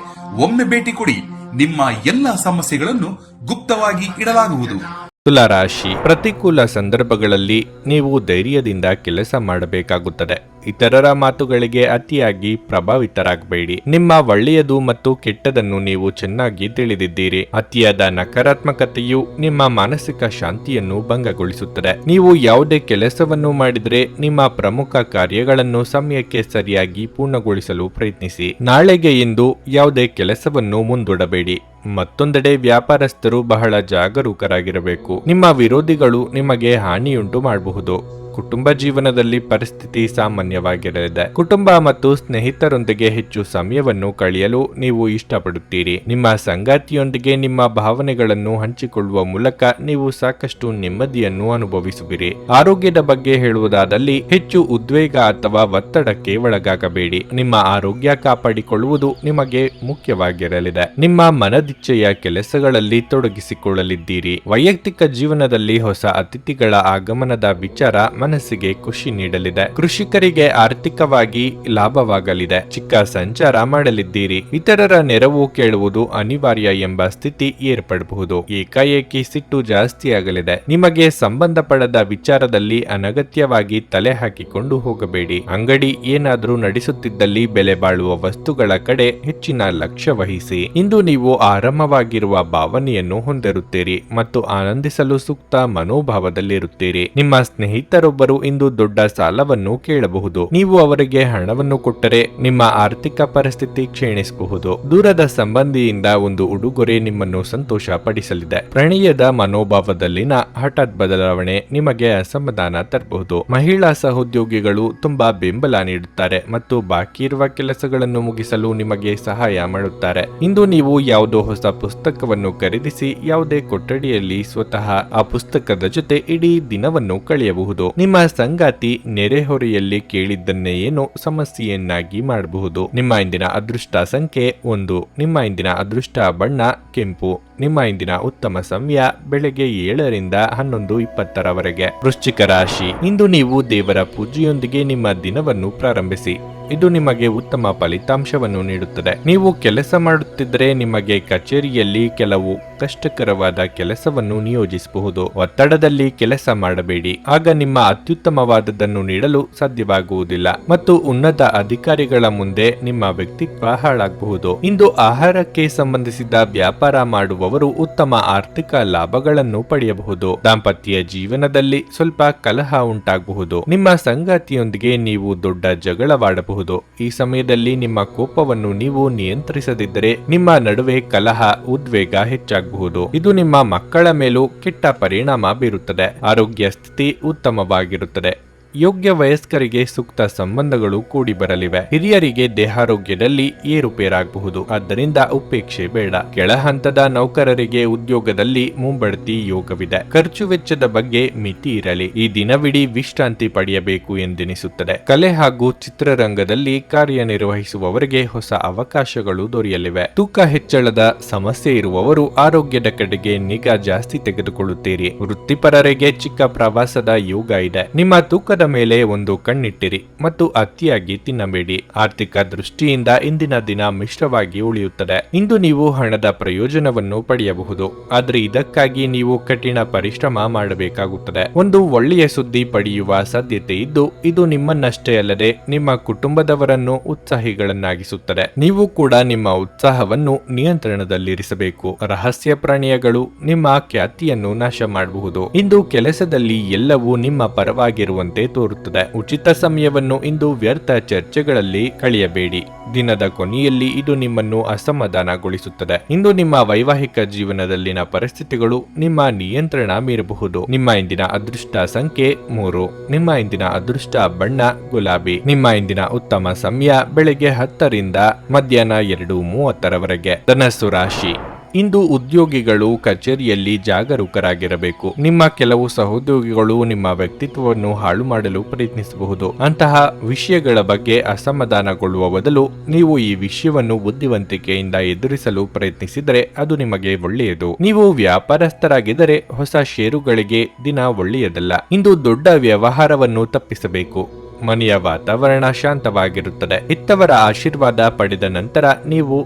ಒಮ್ಮೆ ಭೇಟಿ ಕೊಡಿ. ನಿಮ್ಮ ಎಲ್ಲ ಸಮಸ್ಯೆಗಳನ್ನು ಗುಪ್ತವಾಗಿ ಇಡಲಾಗುವುದು. ತುಲಾರಾಶಿ, ಪ್ರತಿಕೂಲ ಸಂದರ್ಭಗಳಲ್ಲಿ ನೀವು ಧೈರ್ಯದಿಂದ ಕೆಲಸ ಮಾಡಬೇಕಾಗುತ್ತದೆ. ಇತರರ ಮಾತುಗಳಿಗೆ ಅತಿಯಾಗಿ ಪ್ರಭಾವಿತರಾಗಬೇಡಿ. ನಿಮ್ಮ ಒಳ್ಳೆಯದು ಮತ್ತು ಕೆಟ್ಟದನ್ನು ನೀವು ಚೆನ್ನಾಗಿ ತಿಳಿದಿದ್ದೀರಿ. ಅತಿಯಾದ ನಕಾರಾತ್ಮಕತೆಯು ನಿಮ್ಮ ಮಾನಸಿಕ ಶಾಂತಿಯನ್ನು ಭಂಗಗೊಳಿಸುತ್ತದೆ. ನೀವು ಯಾವುದೇ ಕೆಲಸವನ್ನು ಮಾಡಿದರೆ ನಿಮ್ಮ ಪ್ರಮುಖ ಕಾರ್ಯಗಳನ್ನು ಸಮಯಕ್ಕೆ ಸರಿಯಾಗಿ ಪೂರ್ಣಗೊಳಿಸಲು ಪ್ರಯತ್ನಿಸಿ. ನಾಳೆಗೆ ಎಂದು ಯಾವುದೇ ಕೆಲಸವನ್ನು ಮುಂದೂಡಬೇಡಿ. ಮತ್ತೊಂದೆಡೆ ವ್ಯಾಪಾರಸ್ಥರು ಬಹಳ ಜಾಗರೂಕರಾಗಿರಬೇಕು. ನಿಮ್ಮ ವಿರೋಧಿಗಳು ನಿಮಗೆ ಹಾನಿಯುಂಟು ಮಾಡಬಹುದು. ಕುಟುಂಬ ಜೀವನದಲ್ಲಿ ಪರಿಸ್ಥಿತಿ ಸಾಮಾನ್ಯವಾಗಿರಲಿದೆ. ಕುಟುಂಬ ಮತ್ತು ಸ್ನೇಹಿತರೊಂದಿಗೆ ಹೆಚ್ಚು ಸಮಯವನ್ನು ಕಳೆಯಲು ನೀವು ಇಷ್ಟಪಡುತ್ತೀರಿ. ನಿಮ್ಮ ಸಂಗಾತಿಯೊಂದಿಗೆ ನಿಮ್ಮ ಭಾವನೆಗಳನ್ನು ಹಂಚಿಕೊಳ್ಳುವ ಮೂಲಕ ನೀವು ಸಾಕಷ್ಟು ನೆಮ್ಮದಿಯನ್ನು ಅನುಭವಿಸುವಿರಿ. ಆರೋಗ್ಯದ ಬಗ್ಗೆ ಹೇಳುವುದಾದಲ್ಲಿ ಹೆಚ್ಚು ಉದ್ವೇಗ ಅಥವಾ ಒತ್ತಡಕ್ಕೆ ಒಳಗಾಗಬೇಡಿ. ನಿಮ್ಮ ಆರೋಗ್ಯ ಕಾಪಾಡಿಕೊಳ್ಳುವುದು ನಿಮಗೆ ಮುಖ್ಯವಾಗಿರಲಿದೆ. ನಿಮ್ಮ ಮನದಿಚ್ಛೆಯ ಕೆಲಸಗಳಲ್ಲಿ ತೊಡಗಿಸಿಕೊಳ್ಳಲಿದ್ದೀರಿ. ವೈಯಕ್ತಿಕ ಜೀವನದಲ್ಲಿ ಹೊಸ ಅತಿಥಿಗಳ ಆಗಮನದ ವಿಚಾರ ಮನಸ್ಸಿಗೆ ಖುಷಿ ನೀಡಲಿದೆ. ಕೃಷಿಕರಿಗೆ ಆರ್ಥಿಕವಾಗಿ ಲಾಭವಾಗಲಿದೆ. ಚಿಕ್ಕ ಸಂಚಾರ ಮಾಡಲಿದ್ದೀರಿ. ಇತರರ ನೆರವು ಕೇಳುವುದು ಅನಿವಾರ್ಯ ಎಂಬ ಸ್ಥಿತಿ ಏರ್ಪಡಬಹುದು. ಏಕಾಏಕಿ ಸಿಟ್ಟು ಜಾಸ್ತಿಯಾಗಲಿದೆ. ನಿಮಗೆ ಸಂಬಂಧಪಡದ ವಿಚಾರದಲ್ಲಿ ಅನಗತ್ಯವಾಗಿ ತಲೆ ಹಾಕಿಕೊಂಡು ಹೋಗಬೇಡಿ. ಅಂಗಡಿ ಏನಾದರೂ ನಡೆಸುತ್ತಿದ್ದಲ್ಲಿ ಬೆಲೆ ಬಾಳುವ ವಸ್ತುಗಳ ಕಡೆ ಹೆಚ್ಚಿನ ಲಕ್ಷ್ಯ ವಹಿಸಿ. ಇಂದು ನೀವು ಆರಾಮವಾಗಿರುವ ಭಾವನೆಯನ್ನು ಹೊಂದಿರುತ್ತೀರಿ ಮತ್ತು ಆನಂದಿಸಲು ಸೂಕ್ತ ಮನೋಭಾವದಲ್ಲಿರುತ್ತೀರಿ. ನಿಮ್ಮ ಸ್ನೇಹಿತರೊಬ್ಬರು ಇಂದು ದೊಡ್ಡ ಸಾಲವನ್ನು ಕೇಳಬಹುದು. ನೀವು ಅವರಿಗೆ ಹಣವನ್ನು ಕೊಟ್ಟರೆ ನಿಮ್ಮ ಆರ್ಥಿಕ ಪರಿಸ್ಥಿತಿ ಕ್ಷೀಣಿಸಬಹುದು. ದೂರದ ಸಂಬಂಧಿಯಿಂದ ಒಂದು ಉಡುಗೊರೆ ನಿಮ್ಮನ್ನು ಸಂತೋಷ ಪಡಿಸಲಿದೆ. ಪ್ರಣಯದ ಮನೋಭಾವದಲ್ಲಿನ ಹಠಾತ್ ಬದಲಾವಣೆ ನಿಮಗೆ ಅಸಮಾಧಾನ ತರಬಹುದು. ಮಹಿಳಾ ಸಹೋದ್ಯೋಗಿಗಳು ತುಂಬಾ ಬೆಂಬಲ ನೀಡುತ್ತಾರೆ ಮತ್ತು ಬಾಕಿ ಇರುವ ಕೆಲಸಗಳನ್ನು ಮುಗಿಸಲು ನಿಮಗೆ ಸಹಾಯ ಮಾಡುತ್ತಾರೆ. ಇಂದು ನೀವು ಯಾವುದೋ ಹೊಸ ಪುಸ್ತಕವನ್ನು ಖರೀದಿಸಿ ಯಾವುದೇ ಕೊಠಡಿಯಲ್ಲಿ ಸ್ವತಃ ಆ ಪುಸ್ತಕದ ಜೊತೆ ಇಡೀ ದಿನವನ್ನು ಕಳೆಯಬಹುದು. ನಿಮ್ಮ ಸಂಗಾತಿ ನೆರೆಹೊರೆಯಲ್ಲಿ ಕೇಳಿದ್ದನ್ನೇ ಏನೋ ಸಮಸ್ಯೆಯನ್ನಾಗಿ ಮಾಡಬಹುದು. ನಿಮ್ಮ ಇಂದಿನ ಅದೃಷ್ಟ ಸಂಖ್ಯೆ 1. ನಿಮ್ಮ ಇಂದಿನ ಅದೃಷ್ಟ ಬಣ್ಣ ಕೆಂಪು. ನಿಮ್ಮ ಇಂದಿನ ಉತ್ತಮ ಸಮಯ ಬೆಳಗ್ಗೆ 7ರಿಂದ 11:20 ವೃಶ್ಚಿಕ ರಾಶಿ, ಇಂದು ನೀವು ದೇವರ ಪೂಜೆಯೊಂದಿಗೆ ನಿಮ್ಮ ದಿನವನ್ನು ಪ್ರಾರಂಭಿಸಿ. ಇದು ನಿಮಗೆ ಉತ್ತಮ ಫಲಿತಾಂಶವನ್ನು ನೀಡುತ್ತದೆ. ನೀವು ಕೆಲಸ ಮಾಡುತ್ತಿದ್ದರೆ ನಿಮಗೆ ಕಚೇರಿಯಲ್ಲಿ ಕೆಲವು ಕಷ್ಟಕರವಾದ ಕೆಲಸವನ್ನು ನಿಯೋಜಿಸಬಹುದು. ಒತ್ತಡದಲ್ಲಿ ಕೆಲಸ ಮಾಡಬೇಡಿ, ಆಗ ನಿಮ್ಮ ಅತ್ಯುತ್ತಮವಾದದ್ದನ್ನು ನೀಡಲು ಸಾಧ್ಯವಾಗುವುದಿಲ್ಲ ಮತ್ತು ಉನ್ನತ ಅಧಿಕಾರಿಗಳ ಮುಂದೆ ನಿಮ್ಮ ವ್ಯಕ್ತಿತ್ವ ಹಾಳಾಗಬಹುದು. ಇಂದು ಆಹಾರಕ್ಕೆ ಸಂಬಂಧಿಸಿದ ವ್ಯಾಪಾರ ಮಾಡುವವರು ಉತ್ತಮ ಆರ್ಥಿಕ ಲಾಭಗಳನ್ನು ಪಡೆಯಬಹುದು. ದಾಂಪತ್ಯ ಜೀವನದಲ್ಲಿ ಸ್ವಲ್ಪ ಕಲಹ ಉಂಟಾಗಬಹುದು. ನಿಮ್ಮ ಸಂಗಾತಿಯೊಂದಿಗೆ ನೀವು ದೊಡ್ಡ ಜಗಳವಾಡಬಹುದು. ಈ ಸಮಯದಲ್ಲಿ ನಿಮ್ಮ ಕೋಪವನ್ನು ನೀವು ನಿಯಂತ್ರಿಸದಿದ್ದರೆ ನಿಮ್ಮ ನಡುವೆ ಕಲಹ, ಉದ್ವೇಗ ಹೆಚ್ಚಾಗಬಹುದು. ಇದು ನಿಮ್ಮ ಮಕ್ಕಳ ಮೇಲೂ ಕೆಟ್ಟ ಪರಿಣಾಮ ಬೀರುತ್ತದೆ. ಆರೋಗ್ಯ ಸ್ಥಿತಿ ಉತ್ತಮವಾಗಿರುತ್ತದೆ. ಯೋಗ್ಯ ವಯಸ್ಕರಿಗೆ ಸೂಕ್ತ ಸಂಬಂಧಗಳು ಕೂಡಿ ಬರಲಿವೆ. ಹಿರಿಯರಿಗೆ ದೇಹಾರೋಗ್ಯದಲ್ಲಿ ಏರುಪೇರಾಗಬಹುದು, ಆದ್ದರಿಂದ ಉಪೇಕ್ಷೆ ಬೇಡ. ಕೆಳ ಹಂತದ ನೌಕರರಿಗೆ ಉದ್ಯೋಗದಲ್ಲಿ ಮುಂಬಡ್ತಿ ಯೋಗವಿದೆ. ಖರ್ಚು ವೆಚ್ಚದ ಬಗ್ಗೆ ಮಿತಿ ಇರಲಿ. ಈ ದಿನವಿಡೀ ವಿಶ್ರಾಂತಿ ಪಡೆಯಬೇಕು ಎಂದೆನಿಸುತ್ತದೆ. ಕಲೆ ಹಾಗೂ ಚಿತ್ರರಂಗದಲ್ಲಿ ಕಾರ್ಯನಿರ್ವಹಿಸುವವರಿಗೆ ಹೊಸ ಅವಕಾಶಗಳು ದೊರೆಯಲಿವೆ. ತೂಕ ಹೆಚ್ಚಳದ ಸಮಸ್ಯೆ ಇರುವವರು ಆರೋಗ್ಯದ ಕಡೆಗೆ ನಿಗಾ ಜಾಸ್ತಿ ತೆಗೆದುಕೊಳ್ಳುತ್ತೀರಿ. ವೃತ್ತಿಪರರಿಗೆ ಚಿಕ್ಕ ಪ್ರವಾಸದ ಯೋಗ ಇದೆ. ನಿಮ್ಮ ತೂಕದ ಊಟದ ಮೇಲೆ ಒಂದು ಕಣ್ಣಿಟ್ಟಿರಿ ಮತ್ತು ಅತಿಯಾಗಿ ತಿನ್ನಬೇಡಿ. ಆರ್ಥಿಕ ದೃಷ್ಟಿಯಿಂದ ಇಂದಿನ ದಿನ ಮಿಶ್ರವಾಗಿ ಉಳಿಯುತ್ತದೆ. ಇಂದು ನೀವು ಹಣದ ಪ್ರಯೋಜನವನ್ನು ಪಡೆಯಬಹುದು, ಆದರೆ ಇದಕ್ಕಾಗಿ ನೀವು ಕಠಿಣ ಪರಿಶ್ರಮ ಮಾಡಬೇಕಾಗುತ್ತದೆ. ಒಂದು ಒಳ್ಳೆಯ ಸುದ್ದಿ ಪಡೆಯುವ ಸಾಧ್ಯತೆ ಇದ್ದು ಇದು ನಿಮ್ಮನ್ನಷ್ಟೇ ಅಲ್ಲದೆ ನಿಮ್ಮ ಕುಟುಂಬದವರನ್ನು ಉತ್ಸಾಹಿಗಳನ್ನಾಗಿಸುತ್ತದೆ. ನೀವು ಕೂಡ ನಿಮ್ಮ ಉತ್ಸಾಹವನ್ನು ನಿಯಂತ್ರಣದಲ್ಲಿರಿಸಬೇಕು. ರಹಸ್ಯ ಪ್ರಾಣಿಗಳು ನಿಮ್ಮ ಖ್ಯಾತಿಯನ್ನು ನಾಶ ಮಾಡಬಹುದು. ಇಂದು ಕೆಲಸದಲ್ಲಿ ಎಲ್ಲವೂ ನಿಮ್ಮ ಪರವಾಗಿರುವಂತೆ ತೋರುತ್ತದೆ. ಉಚಿತ ಸಮಯವನ್ನು ಇಂದು ವ್ಯರ್ಥ ಚರ್ಚೆಗಳಲ್ಲಿ ಕಳೆಯಬೇಡಿ. ದಿನದ ಕೊನೆಯಲ್ಲಿ ಇದು ನಿಮ್ಮನ್ನು ಅಸಮಾಧಾನಗೊಳಿಸುತ್ತದೆ. ಇಂದು ನಿಮ್ಮ ವೈವಾಹಿಕ ಜೀವನದಲ್ಲಿನ ಪರಿಸ್ಥಿತಿಗಳು ನಿಮ್ಮ ನಿಯಂತ್ರಣ ಮೀರಬಹುದು. ನಿಮ್ಮ ಇಂದಿನ ಅದೃಷ್ಟ ಸಂಖ್ಯೆ 3. ನಿಮ್ಮ ಇಂದಿನ ಅದೃಷ್ಟ ಬಣ್ಣ ಗುಲಾಬಿ. ನಿಮ್ಮ ಇಂದಿನ ಉತ್ತಮ ಸಮಯ ಬೆಳಗ್ಗೆ 10 ರಿಂದ ಮಧ್ಯಾಹ್ನ 2:30 ಧನಸ್ಸು ರಾಶಿ. ಇಂದು ಉದ್ಯೋಗಿಗಳು ಕಚೇರಿಯಲ್ಲಿ ಜಾಗರೂಕರಾಗಿರಬೇಕು. ನಿಮ್ಮ ಕೆಲವು ಸಹೋದ್ಯೋಗಿಗಳು ನಿಮ್ಮ ವ್ಯಕ್ತಿತ್ವವನ್ನು ಹಾಳು ಮಾಡಲು ಪ್ರಯತ್ನಿಸಬಹುದು. ಅಂತಹ ವಿಷಯಗಳ ಬಗ್ಗೆ ಅಸಮಾಧಾನಗೊಳ್ಳುವ ಬದಲು ನೀವು ಈ ವಿಷಯವನ್ನು ಬುದ್ಧಿವಂತಿಕೆಯಿಂದ ಎದುರಿಸಲು ಪ್ರಯತ್ನಿಸಿದರೆ ಅದು ನಿಮಗೆ ಒಳ್ಳೆಯದು. ನೀವು ವ್ಯಾಪಾರಸ್ಥರಾಗಿದ್ದರೆ ಹೊಸ ಷೇರುಗಳಿಗೆ ದಿನ ಒಳ್ಳೆಯದಲ್ಲ. ಇಂದು ದೊಡ್ಡ ವ್ಯವಹಾರವನ್ನು ತಪ್ಪಿಸಬೇಕು. ಮನೆಯ ವಾತಾವರಣ ಶಾಂತವಾಗಿರುತ್ತದೆ. ಇತ್ತವರ ಆಶೀರ್ವಾದ ಪಡೆದ ನಂತರ ನೀವು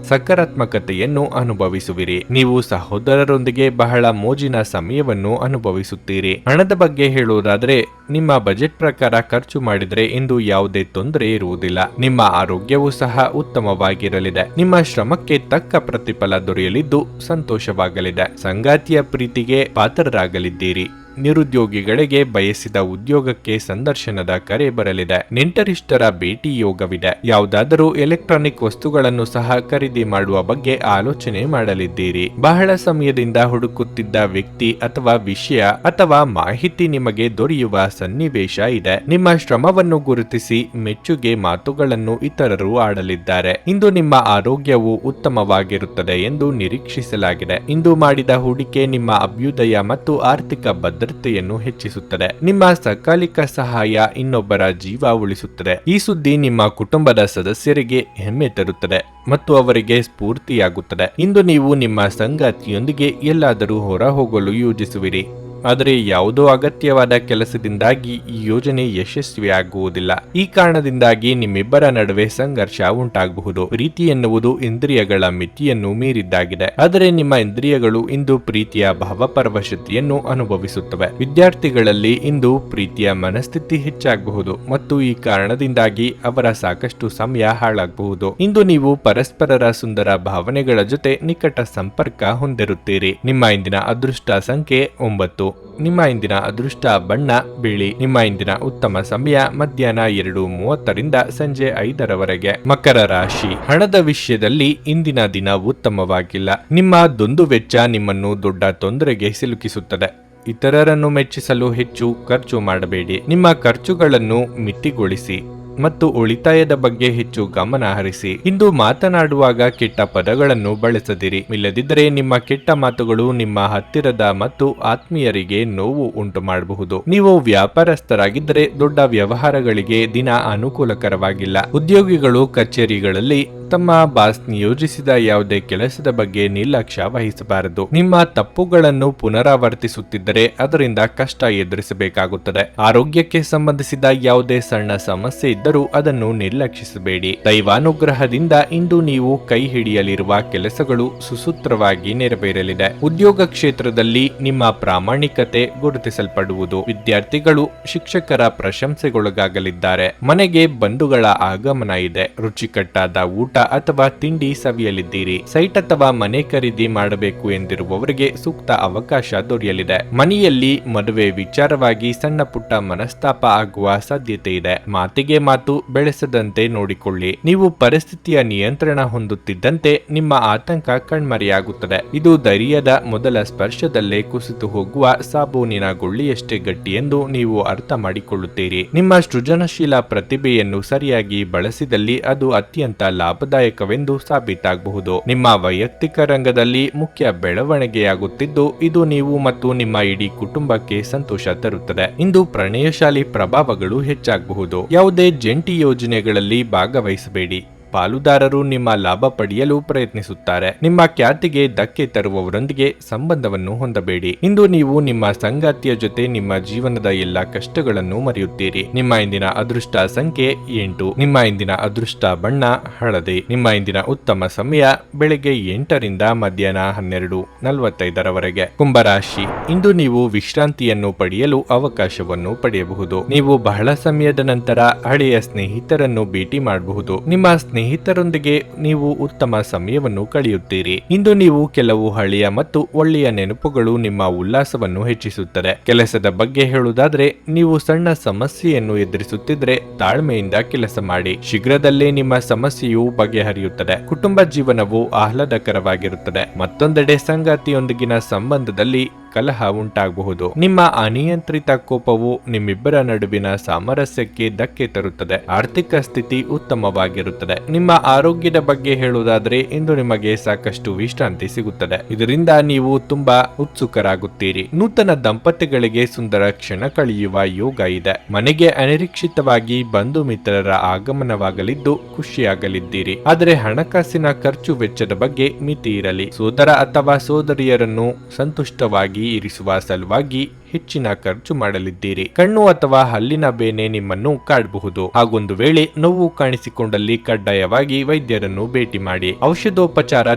ಸಕಾರಾತ್ಮಕತೆಯನ್ನು ಅನುಭವಿಸುವಿರಿ. ನೀವು ಸಹೋದರರೊಂದಿಗೆ ಬಹಳ ಮೋಜಿನ ಸಮಯವನ್ನು ಅನುಭವಿಸುತ್ತೀರಿ. ಹಣದ ಬಗ್ಗೆ ಹೇಳುವುದಾದರೆ ನಿಮ್ಮ ಬಜೆಟ್ ಪ್ರಕಾರ ಖರ್ಚು ಮಾಡಿದರೆ ಇಂದು ಯಾವುದೇ ತೊಂದರೆ ಇರುವುದಿಲ್ಲ. ನಿಮ್ಮ ಆರೋಗ್ಯವೂ ಸಹ ಉತ್ತಮವಾಗಿರಲಿದೆ. ನಿಮ್ಮ ಶ್ರಮಕ್ಕೆ ತಕ್ಕ ಪ್ರತಿಫಲ ದೊರೆಯಲಿದ್ದು ಸಂತೋಷವಾಗಲಿದೆ. ಸಂಗಾತಿಯ ಪ್ರೀತಿಗೆ ಪಾತ್ರರಾಗಲಿದ್ದೀರಿ. ನಿರುದ್ಯೋಗಿಗಳಿಗೆ ಬಯಸಿದ ಉದ್ಯೋಗಕ್ಕೆ ಸಂದರ್ಶನದ ಕರೆ ಬರಲಿದೆ. ನೆಂಟರಿಷ್ಟರ ಭೇಟಿ ಯೋಗವಿದೆ. ಯಾವುದಾದರೂ ಎಲೆಕ್ಟ್ರಾನಿಕ್ ವಸ್ತುಗಳನ್ನು ಸಹ ಖರೀದಿ ಮಾಡುವ ಬಗ್ಗೆ ಆಲೋಚನೆ ಮಾಡಲಿದ್ದೀರಿ. ಬಹಳ ಸಮಯದಿಂದ ಹುಡುಕುತ್ತಿದ್ದ ವ್ಯಕ್ತಿ ಅಥವಾ ವಿಷಯ ಅಥವಾ ಮಾಹಿತಿ ನಿಮಗೆ ದೊರೆಯುವ ಸನ್ನಿವೇಶ ಇದೆ. ನಿಮ್ಮ ಶ್ರಮವನ್ನು ಗುರುತಿಸಿ ಮೆಚ್ಚುಗೆ ಮಾತುಗಳನ್ನು ಇತರರು ಆಡಲಿದ್ದಾರೆ. ಇಂದು ನಿಮ್ಮ ಆರೋಗ್ಯವು ಉತ್ತಮವಾಗಿರುತ್ತದೆ ಎಂದು ನಿರೀಕ್ಷಿಸಲಾಗಿದೆ. ಇಂದು ಮಾಡಿದ ಹೂಡಿಕೆ ನಿಮ್ಮ ಅಭ್ಯುದಯ ಮತ್ತು ಆರ್ಥಿಕ ಭದ್ರತೆಯನ್ನು ಹೆಚ್ಚಿಸುತ್ತದೆ. ನಿಮ್ಮ ಸಕಾಲಿಕ ಸಹಾಯ ಇನ್ನೊಬ್ಬರ ಜೀವ ಉಳಿಸುತ್ತದೆ. ಈ ಸುದ್ದಿ ನಿಮ್ಮ ಕುಟುಂಬದ ಸದಸ್ಯರಿಗೆ ಹೆಮ್ಮೆ ತರುತ್ತದೆ ಮತ್ತು ಅವರಿಗೆ ಸ್ಫೂರ್ತಿಯಾಗುತ್ತದೆ. ಇಂದು ನೀವು ನಿಮ್ಮ ಸಂಗಾತಿಯೊಂದಿಗೆ ಎಲ್ಲಾದರೂ ಹೊರ ಹೋಗಲು ಯೋಜಿಸುವಿರಿ. ಆದರೆ ಯಾವುದೋ ಅಗತ್ಯವಾದ ಕೆಲಸದಿಂದಾಗಿ ಈ ಯೋಜನೆ ಯಶಸ್ವಿಯಾಗುವುದಿಲ್ಲ. ಈ ಕಾರಣದಿಂದಾಗಿ ನಿಮ್ಮಿಬ್ಬರ ನಡುವೆ ಸಂಘರ್ಷ ಉಂಟಾಗಬಹುದು. ಪ್ರೀತಿ ಎನ್ನುವುದು ಇಂದ್ರಿಯಗಳ ಮಿತಿಯನ್ನು ಮೀರಿದ್ದಾಗಿದೆ. ಆದರೆ ನಿಮ್ಮ ಇಂದ್ರಿಯಗಳು ಇಂದು ಪ್ರೀತಿಯ ಭಾವಪರವಶತೆಯನ್ನು ಅನುಭವಿಸುತ್ತವೆ. ವಿದ್ಯಾರ್ಥಿಗಳಲ್ಲಿ ಇಂದು ಪ್ರೀತಿಯ ಮನಸ್ಥಿತಿ ಹೆಚ್ಚಾಗಬಹುದು ಮತ್ತು ಈ ಕಾರಣದಿಂದಾಗಿ ಅವರ ಸಾಕಷ್ಟು ಸಮಯ ಹಾಳಾಗಬಹುದು. ಇಂದು ನೀವು ಪರಸ್ಪರರ ಸುಂದರ ಭಾವನೆಗಳ ಜೊತೆ ನಿಕಟ ಸಂಪರ್ಕ ಹೊಂದಿರುತ್ತೀರಿ. ನಿಮ್ಮ ಇಂದಿನ ಅದೃಷ್ಟ ಸಂಖ್ಯೆ 9. ನಿಮ್ಮ ಇಂದಿನ ಅದೃಷ್ಟ ಬಣ್ಣ ಬಿಳಿ. ನಿಮ್ಮ ಇಂದಿನ ಉತ್ತಮ ಸಮಯ ಮಧ್ಯಾಹ್ನ 2:30 ರಿಂದ ಸಂಜೆ 5:00 ಮಕರ ರಾಶಿ. ಹಣದ ವಿಷಯದಲ್ಲಿ ಇಂದಿನ ದಿನ ಉತ್ತಮವಾಗಿಲ್ಲ. ನಿಮ್ಮ ದುಂದುವೆಚ್ಚ ನಿಮ್ಮನ್ನು ದೊಡ್ಡ ತೊಂದರೆಗೆ ಸಿಲುಕಿಸುತ್ತದೆ. ಇತರರನ್ನು ಮೆಚ್ಚಿಸಲು ಹೆಚ್ಚು ಖರ್ಚು ಮಾಡಬೇಡಿ. ನಿಮ್ಮ ಖರ್ಚುಗಳನ್ನು ಮಿತಿಗೊಳಿಸಿ ಮತ್ತು ಉಳಿತಾಯದ ಬಗ್ಗೆ ಹೆಚ್ಚು ಗಮನ ಹರಿಸಿ. ಇಂದು ಮಾತನಾಡುವಾಗ ಕೆಟ್ಟ ಪದಗಳನ್ನು ಬಳಸದಿರಿ. ಇಲ್ಲದಿದ್ದರೆ ನಿಮ್ಮ ಕೆಟ್ಟ ಮಾತುಗಳು ನಿಮ್ಮ ಹತ್ತಿರದ ಮತ್ತು ಆತ್ಮೀಯರಿಗೆ ನೋವು ಉಂಟು ಮಾಡಬಹುದು. ನೀವು ವ್ಯಾಪಾರಸ್ಥರಾಗಿದ್ದರೆ ದೊಡ್ಡ ವ್ಯವಹಾರಗಳಿಗೆ ದಿನ ಅನುಕೂಲಕರವಾಗಿಲ್ಲ. ಉದ್ಯೋಗಿಗಳು ಕಚೇರಿಗಳಲ್ಲಿ ತಮ್ಮ ಬಾಸ್ ನಿಯೋಜಿಸಿದ ಯಾವುದೇ ಕೆಲಸದ ಬಗ್ಗೆ ನಿರ್ಲಕ್ಷ್ಯ ವಹಿಸಬಾರದು. ನಿಮ್ಮ ತಪ್ಪುಗಳನ್ನು ಪುನರಾವರ್ತಿಸುತ್ತಿದ್ದರೆ ಅದರಿಂದ ಕಷ್ಟ ಎದುರಿಸಬೇಕಾಗುತ್ತದೆ. ಆರೋಗ್ಯಕ್ಕೆ ಸಂಬಂಧಿಸಿದ ಯಾವುದೇ ಸಣ್ಣ ಸಮಸ್ಯೆ ಇದ್ದರೂ ಅದನ್ನು ನಿರ್ಲಕ್ಷಿಸಬೇಡಿ. ದೈವಾನುಗ್ರಹದಿಂದ ಇಂದು ನೀವು ಕೈ ಹಿಡಿಯಲಿರುವ ಕೆಲಸಗಳು ಸುಸೂತ್ರವಾಗಿ ನೆರವೇರಲಿದೆ. ಉದ್ಯೋಗ ಕ್ಷೇತ್ರದಲ್ಲಿ ನಿಮ್ಮ ಪ್ರಾಮಾಣಿಕತೆ ಗುರುತಿಸಲ್ಪಡುವುದು. ವಿದ್ಯಾರ್ಥಿಗಳು ಶಿಕ್ಷಕರ ಪ್ರಶಂಸೆಗೊಳಗಾಗಲಿದ್ದಾರೆ. ಮನೆಗೆ ಬಂಧುಗಳ ಆಗಮನ ಇದೆ. ರುಚಿಕಟ್ಟಾದ ಊಟ ಅಥವಾ ತಿಂಡಿ ಸವಿಯಲಿದ್ದೀರಿ. ಸೈಟ್ ಅಥವಾ ಮನೆ ಖರೀದಿ ಮಾಡಬೇಕು ಎಂದಿರುವವರಿಗೆ ಸೂಕ್ತ ಅವಕಾಶ ದೊರೆಯಲಿದೆ. ಮನೆಯಲ್ಲಿ ಮದುವೆ ವಿಚಾರವಾಗಿ ಸಣ್ಣ ಪುಟ್ಟ ಮನಸ್ತಾಪ ಆಗುವ ಸಾಧ್ಯತೆ ಇದೆ. ಮಾತಿಗೆ ಮಾತು ಬೆಳೆಸದಂತೆ ನೋಡಿಕೊಳ್ಳಿ. ನೀವು ಪರಿಸ್ಥಿತಿಯ ನಿಯಂತ್ರಣ ಹೊಂದುತ್ತಿದ್ದಂತೆ ನಿಮ್ಮ ಆತಂಕ ಕಣ್ಮರೆಯಾಗುತ್ತದೆ. ಇದು ಧೈರ್ಯದ ಮೊದಲ ಸ್ಪರ್ಶದಲ್ಲೇ ಕುಸಿದು ಹೋಗುವ ಸಾಬೂನಿನ ಗುಳ್ಳೆಯಷ್ಟೇ ಗಟ್ಟಿ ಎಂದು ನೀವು ಅರ್ಥ ಮಾಡಿಕೊಳ್ಳುತ್ತೀರಿ. ನಿಮ್ಮ ಸೃಜನಶೀಲ ಪ್ರತಿಭೆಯನ್ನು ಸರಿಯಾಗಿ ಬಳಸಿದಲ್ಲಿ ಅದು ಅತ್ಯಂತ ಲಾಭದಾಯಕವೆಂದು ಸಾಬೀತಾಗಬಹುದು. ನಿಮ್ಮ ವೈಯಕ್ತಿಕ ರಂಗದಲ್ಲಿ ಮುಖ್ಯ ಬೆಳವಣಿಗೆಯಾಗುತ್ತಿದ್ದು ಇದು ನೀವು ಮತ್ತು ನಿಮ್ಮ ಇಡೀ ಕುಟುಂಬಕ್ಕೆ ಸಂತೋಷ ತರುತ್ತದೆ. ಇಂದು ಪ್ರಣಯಶಾಲಿ ಪ್ರಭಾವಗಳು ಹೆಚ್ಚಾಗಬಹುದು. ಯಾವುದೇ ಜಂಟಿ ಯೋಜನೆಗಳಲ್ಲಿ ಭಾಗವಹಿಸಬೇಡಿ. ಪಾಲುದಾರರು ನಿಮ್ಮ ಲಾಭ ಪಡೆಯಲು ಪ್ರಯತ್ನಿಸುತ್ತಾರೆ. ನಿಮ್ಮ ಖ್ಯಾತಿಗೆ ಧಕ್ಕೆ ತರುವವರೊಂದಿಗೆ ಸಂಬಂಧವನ್ನು ಹೊಂದಬೇಡಿ. ಇಂದು ನೀವು ನಿಮ್ಮ ಸಂಗಾತಿಯ ಜೊತೆ ನಿಮ್ಮ ಜೀವನದ ಎಲ್ಲಾ ಕಷ್ಟಗಳನ್ನು ಮರೆಯುತ್ತೀರಿ. ನಿಮ್ಮ ಇಂದಿನ ಅದೃಷ್ಟ ಸಂಖ್ಯೆ 8. ನಿಮ್ಮ ಇಂದಿನ ಅದೃಷ್ಟ ಬಣ್ಣ ಹಳದಿ. ನಿಮ್ಮ ಇಂದಿನ ಉತ್ತಮ ಸಮಯ ಬೆಳಗ್ಗೆ 8 ರಿಂದ ಮಧ್ಯಾಹ್ನ 12:45 ಕುಂಭರಾಶಿ, ಇಂದು ನೀವು ವಿಶ್ರಾಂತಿಯನ್ನು ಪಡೆಯಲು ಅವಕಾಶವನ್ನು ಪಡೆಯಬಹುದು. ನೀವು ಬಹಳ ಸಮಯದ ನಂತರ ಹಳೆಯ ಸ್ನೇಹಿತರನ್ನು ಭೇಟಿ ಮಾಡಬಹುದು. ನಿಮ್ಮ ಸ್ನೇಹಿತರೊಂದಿಗೆ ನೀವು ಉತ್ತಮ ಸಮಯವನ್ನು ಕಳೆಯುತ್ತೀರಿ. ಇಂದು ನೀವು ಕೆಲವು ಹಳೆಯ ಮತ್ತು ಒಳ್ಳೆಯ ನೆನಪುಗಳು ನಿಮ್ಮ ಉಲ್ಲಾಸವನ್ನು ಹೆಚ್ಚಿಸುತ್ತದೆ. ಕೆಲಸದ ಬಗ್ಗೆ ಹೇಳುವುದಾದ್ರೆ, ನೀವು ಸಣ್ಣ ಸಮಸ್ಯೆಯನ್ನು ಎದುರಿಸುತ್ತಿದ್ರೆ ತಾಳ್ಮೆಯಿಂದ ಕೆಲಸ ಮಾಡಿ. ಶೀಘ್ರದಲ್ಲೇ ನಿಮ್ಮ ಸಮಸ್ಯೆಯು ಬಗೆಹರಿಯುತ್ತದೆ. ಕುಟುಂಬ ಜೀವನವು ಆಹ್ಲಾದಕರವಾಗಿರುತ್ತದೆ. ಮತ್ತೊಂದೆಡೆ ಸಂಗಾತಿಯೊಂದಿಗಿನ ಸಂಬಂಧದಲ್ಲಿ ಕಲಹ ಉಂಟಾಗಬಹುದು. ನಿಮ್ಮ ಅನಿಯಂತ್ರಿತ ಕೋಪವು ನಿಮ್ಮಿಬ್ಬರ ನಡುವಿನ ಸಾಮರಸ್ಯಕ್ಕೆ ಧಕ್ಕೆ ತರುತ್ತದೆ. ಆರ್ಥಿಕ ಸ್ಥಿತಿ ಉತ್ತಮವಾಗಿರುತ್ತದೆ. ನಿಮ್ಮ ಆರೋಗ್ಯದ ಬಗ್ಗೆ ಹೇಳುವುದಾದ್ರೆ, ಇಂದು ನಿಮಗೆ ಸಾಕಷ್ಟು ವಿಶ್ರಾಂತಿ ಸಿಗುತ್ತದೆ. ಇದರಿಂದ ನೀವು ತುಂಬಾ ಉತ್ಸುಕರಾಗುತ್ತೀರಿ. ನೂತನ ದಂಪತಿಗಳಿಗೆ ಸುಂದರ ಕ್ಷಣ ಕಳೆಯುವ ಯೋಗ ಇದೆ. ಮನೆಗೆ ಅನಿರೀಕ್ಷಿತವಾಗಿ ಬಂಧು ಮಿತ್ರರ ಆಗಮನವಾಗಲಿದ್ದು ಖುಷಿಯಾಗಲಿದ್ದೀರಿ. ಆದರೆ ಹಣಕಾಸಿನ ಖರ್ಚು ವೆಚ್ಚದ ಬಗ್ಗೆ ಮಿತಿ ಇರಲಿ. ಸೋದರ ಅಥವಾ ಸೋದರಿಯರನ್ನು ಸಂತುಷ್ಟವಾಗಿ ಇರಿಸುವ ಸಲುವಾಗಿ ಹೆಚ್ಚಿನ ಖರ್ಚು ಮಾಡಲಿದ್ದೀರಿ. ಕಣ್ಣು ಅಥವಾ ಹಲ್ಲಿನ ಬೇನೆ ನಿಮ್ಮನ್ನು ಕಾಡಬಹುದು. ಹಾಗೊಂದು ವೇಳೆ ನೋವು ಕಾಣಿಸಿಕೊಂಡಲ್ಲಿ ಕಡ್ಡಾಯವಾಗಿ ವೈದ್ಯರನ್ನು ಭೇಟಿ ಮಾಡಿ. ಔಷಧೋಪಚಾರ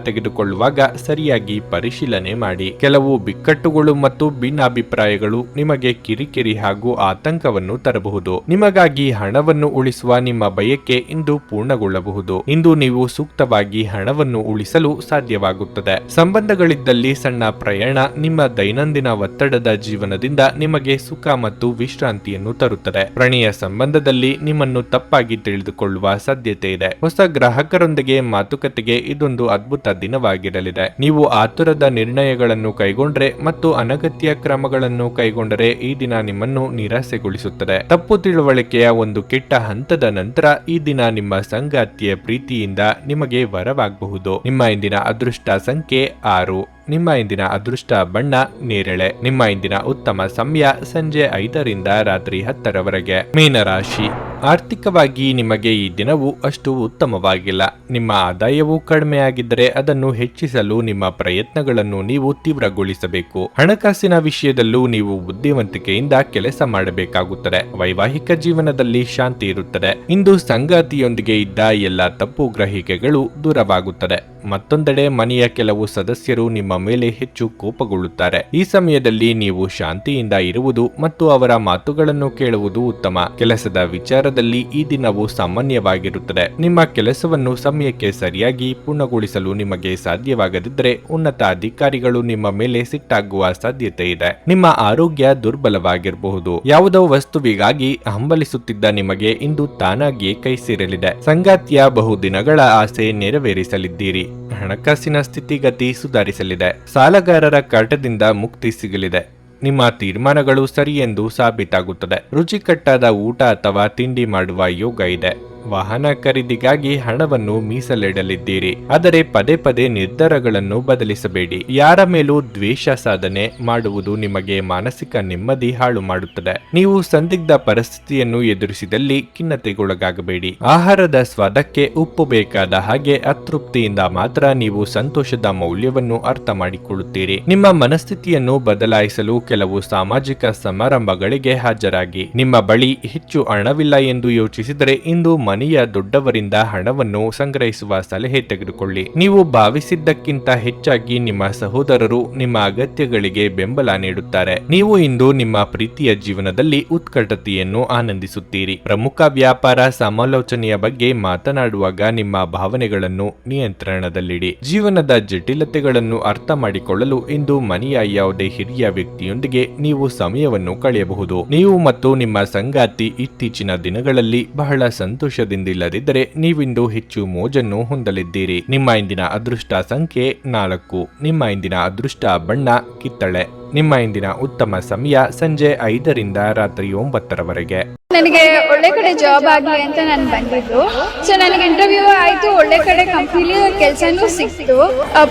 ತೆಗೆದುಕೊಳ್ಳುವಾಗ ಸರಿಯಾಗಿ ಪರಿಶೀಲನೆ ಮಾಡಿ. ಕೆಲವು ಬಿಕ್ಕಟ್ಟುಗಳು ಮತ್ತು ಭಿನ್ನಾಭಿಪ್ರಾಯಗಳು ನಿಮಗೆ ಕಿರಿಕಿರಿ ಹಾಗೂ ಆತಂಕವನ್ನು ತರಬಹುದು. ನಿಮಗಾಗಿ ಹಣವನ್ನು ಉಳಿಸುವ ನಿಮ್ಮ ಬಯಕೆ ಇಂದು ಪೂರ್ಣಗೊಳ್ಳಬಹುದು. ಇಂದು ನೀವು ಸೂಕ್ತವಾಗಿ ಹಣವನ್ನು ಉಳಿಸಲು ಸಾಧ್ಯವಾಗುತ್ತದೆ. ಸಂಬಂಧಗಳಿದ್ದಲ್ಲಿ ಸಣ್ಣ ಪ್ರಯಾಣ ನಿಮ್ಮ ದೈನಂದಿನ ಒತ್ತಡದ ಜೀವನದಿಂದ ನಿಮಗೆ ಸುಖ ಮತ್ತು ವಿಶ್ರಾಂತಿಯನ್ನು ತರುತ್ತದೆ. ಪ್ರಣಯ ಸಂಬಂಧದಲ್ಲಿ ನಿಮ್ಮನ್ನು ತಪ್ಪಾಗಿ ತಿಳಿದುಕೊಳ್ಳುವ ಸಾಧ್ಯತೆ ಇದೆ. ಹೊಸ ಗ್ರಾಹಕರೊಂದಿಗೆ ಮಾತುಕತೆಗೆ ಇದೊಂದು ಅದ್ಭುತ ದಿನವಾಗಿರಲಿದೆ. ನೀವು ಆತುರದ ನಿರ್ಣಯಗಳನ್ನು ಕೈಗೊಂಡ್ರೆ ಮತ್ತು ಅನಗತ್ಯ ಕ್ರಮಗಳನ್ನು ಕೈಗೊಂಡರೆ ಈ ದಿನ ನಿಮ್ಮನ್ನು ನಿರಾಸೆಗೊಳಿಸುತ್ತದೆ. ತಪ್ಪು ತಿಳುವಳಿಕೆಯ ಒಂದು ಕೆಟ್ಟ ಹಂತದ ನಂತರ ಈ ದಿನ ನಿಮ್ಮ ಸಂಗಾತಿಯ ಪ್ರೀತಿಯಿಂದ ನಿಮಗೆ ವರವಾಗಬಹುದು. ನಿಮ್ಮ ಇಂದಿನ ಅದೃಷ್ಟ ಸಂಖ್ಯೆ 6. ನಿಮ್ಮ ಇಂದಿನ ಅದೃಷ್ಟ ಬಣ್ಣ ನೇರಳೆ. ನಿಮ್ಮ ಇಂದಿನ ಉತ್ತಮ ಸಮಯ ಸಂಜೆ 5 ರಿಂದ ರಾತ್ರಿ 10 ಮೀನರಾಶಿ, ಆರ್ಥಿಕವಾಗಿ ನಿಮಗೆ ಈ ದಿನವು ಅಷ್ಟು ಉತ್ತಮವಾಗಿಲ್ಲ. ನಿಮ್ಮ ಆದಾಯವು ಕಡಿಮೆಯಾಗಿದ್ದರೆ ಅದನ್ನು ಹೆಚ್ಚಿಸಲು ನಿಮ್ಮ ಪ್ರಯತ್ನಗಳನ್ನು ನೀವು ತೀವ್ರಗೊಳಿಸಬೇಕು. ಹಣಕಾಸಿನ ವಿಷಯದಲ್ಲೂ ನೀವು ಬುದ್ಧಿವಂತಿಕೆಯಿಂದ ಕೆಲಸ ಮಾಡಬೇಕಾಗುತ್ತದೆ. ವೈವಾಹಿಕ ಜೀವನದಲ್ಲಿ ಶಾಂತಿ ಇರುತ್ತದೆ. ಇಂದು ಸಂಗಾತಿಯೊಂದಿಗೆ ಇದ್ದ ಎಲ್ಲ ತಪ್ಪು ಗ್ರಹಿಕೆಗಳು ದೂರವಾಗುತ್ತದೆ. ಮತ್ತೊಂದೆಡೆ ಮನೆಯ ಕೆಲವು ಸದಸ್ಯರು ನಿಮ್ಮ ಮೇಲೆ ಹೆಚ್ಚು ಕೋಪಗೊಳ್ಳುತ್ತಾರೆ. ಈ ಸಮಯದಲ್ಲಿ ನೀವು ಶಾಂತಿಯಿಂದ ಇರುವುದು ಮತ್ತು ಅವರ ಮಾತುಗಳನ್ನು ಕೇಳುವುದು ಉತ್ತಮ. ಕೆಲಸದ ವಿಚಾರದಲ್ಲಿ ಈ ದಿನವು ಸಾಮಾನ್ಯವಾಗಿರುತ್ತದೆ. ನಿಮ್ಮ ಕೆಲಸವನ್ನು ಸಮಯಕ್ಕೆ ಸರಿಯಾಗಿ ಪೂರ್ಣಗೊಳಿಸಲು ನಿಮಗೆ ಸಾಧ್ಯವಾಗದಿದ್ದರೆ ಉನ್ನತ ಅಧಿಕಾರಿಗಳು ನಿಮ್ಮ ಮೇಲೆ ಸಿಟ್ಟಾಗುವ ಸಾಧ್ಯತೆ ಇದೆ. ನಿಮ್ಮ ಆರೋಗ್ಯ ದುರ್ಬಲವಾಗಿರಬಹುದು. ಯಾವುದೋ ವಸ್ತುವಿಗಾಗಿ ಹಂಬಲಿಸುತ್ತಿದ್ದ ನಿಮಗೆ ಇಂದು ತಾನಾಗಿಯೇ ಕೈ ಸೇರಲಿದೆ. ಸಂಗಾತಿಯ ಬಹುದಿನಗಳ ಆಸೆ ನೆರವೇರಿಸಲಿದ್ದೀರಿ. ಹಣಕಾಸಿನ ಸ್ಥಿತಿಗತಿ ಸುಧಾರಿಸಲಿದೆ. ಸಾಲಗಾರರ ಕಾಟದಿಂದ ಮುಕ್ತಿ ಸಿಗಲಿದೆ. ನಿಮ್ಮ ತೀರ್ಮಾನಗಳು ಸರಿ ಎಂದು ಸಾಬೀತಾಗುತ್ತದೆ. ರುಚಿಕಟ್ಟಾದ ಊಟ ಅಥವಾ ತಿಂಡಿ ಮಾಡುವ ಯೋಗ ಇದೆ. ವಾಹನ ಖರೀದಿಗಾಗಿ ಹಣವನ್ನು ಮೀಸಲಿಡಲಿದ್ದೀರಿ. ಆದರೆ ಪದೇ ಪದೇ ನಿರ್ಧಾರಗಳನ್ನು ಬದಲಿಸಬೇಡಿ. ಯಾರ ಮೇಲೂ ದ್ವೇಷ ಸಾಧನೆ ಮಾಡುವುದು ನಿಮಗೆ ಮಾನಸಿಕ ನೆಮ್ಮದಿ ಹಾಳು ಮಾಡುತ್ತದೆ. ನೀವು ಸಂದಿಗ್ಧ ಪರಿಸ್ಥಿತಿಯನ್ನು ಎದುರಿಸಿದಲ್ಲಿ ಖಿನ್ನತೆಗೊಳಗಾಗಬೇಡಿ. ಆಹಾರದ ಸ್ವಾದಕ್ಕೆ ಉಪ್ಪು ಬೇಕಾದ ಹಾಗೆ ಅತೃಪ್ತಿಯಿಂದ ಮಾತ್ರ ನೀವು ಸಂತೋಷದ ಮೌಲ್ಯವನ್ನು ಅರ್ಥ ಮಾಡಿಕೊಳ್ಳುತ್ತೀರಿ. ನಿಮ್ಮ ಮನಸ್ಥಿತಿಯನ್ನು ಬದಲಾಯಿಸಲು ಕೆಲವು ಸಾಮಾಜಿಕ ಸಮಾರಂಭಗಳಿಗೆ ಹಾಜರಾಗಿ. ನಿಮ್ಮ ಬಳಿ ಹೆಚ್ಚು ಹಣವಿಲ್ಲ ಎಂದು ಯೋಚಿಸಿದರೆ ಇಂದು ಮನೆಯ ದೊಡ್ಡವರಿಂದ ಹಣವನ್ನು ಸಂಗ್ರಹಿಸುವ ಸಲಹೆ ತೆಗೆದುಕೊಳ್ಳಿ. ನೀವು ಭಾವಿಸಿದ್ದಕ್ಕಿಂತ ಹೆಚ್ಚಾಗಿ ನಿಮ್ಮ ಸಹೋದರರು ನಿಮ್ಮ ಅಗತ್ಯಗಳಿಗೆ ಬೆಂಬಲ ನೀಡುತ್ತಾರೆ. ನೀವು ಇಂದು ನಿಮ್ಮ ಪ್ರೀತಿಯ ಜೀವನದಲ್ಲಿ ಉತ್ಕಟತೆಯನ್ನು ಆನಂದಿಸುತ್ತೀರಿ. ಪ್ರಮುಖ ವ್ಯಾಪಾರ ಸಮಾಲೋಚನೆಯ ಬಗ್ಗೆ ಮಾತನಾಡುವಾಗ ನಿಮ್ಮ ಭಾವನೆಗಳನ್ನು ನಿಯಂತ್ರಣದಲ್ಲಿಡಿ. ಜೀವನದ ಜಟಿಲತೆಗಳನ್ನು ಅರ್ಥ ಮಾಡಿಕೊಳ್ಳಲು ಇಂದು ಮನೆಯ ಯಾವುದೇ ಹಿರಿಯ ವ್ಯಕ್ತಿಯೊಂದಿಗೆ ನೀವು ಸಮಯವನ್ನು ಕಳೆಯಬಹುದು. ನೀವು ಮತ್ತು ನಿಮ್ಮ ಸಂಗಾತಿ ಇತ್ತೀಚಿನ ದಿನಗಳಲ್ಲಿ ಬಹಳ ಸಂತೋಷದಿಂದಿಲ್ಲದಿದ್ದರೆ ನೀವಿಂದು ಹೆಚ್ಚು ಮೋಜನ್ನು ಹೊಂದಲಿದ್ದೀರಿ. ನಿಮ್ಮ ಇಂದಿನ ಅದೃಷ್ಟ ಸಂಖ್ಯೆ 4. ನಿಮ್ಮ ಇಂದಿನ ಅದೃಷ್ಟ ಬಣ್ಣ ಕಿತ್ತಳೆ. ನಿಮ್ಮ ಇಂದಿನ ಉತ್ತಮ ಸಮಯ ಸಂಜೆ 5 ರಿಂದ ರಾತ್ರಿ 9 ನನಗೆ ಒಳ್ಳೆ ಕಡೆ ಜಾಬ್ ಆಗಲಿ ಅಂತ ನಾನು ಬಂದಿದ್ದು. ಸೊ ನನಗೆ ಇಂಟರ್ವ್ಯೂ ಆಯ್ತು, ಒಳ್ಳೆ ಕಡೆ ಕಂಪ್ನಿಲಿ ಕೆಲಸನೂ ಸಿಕ್ತು.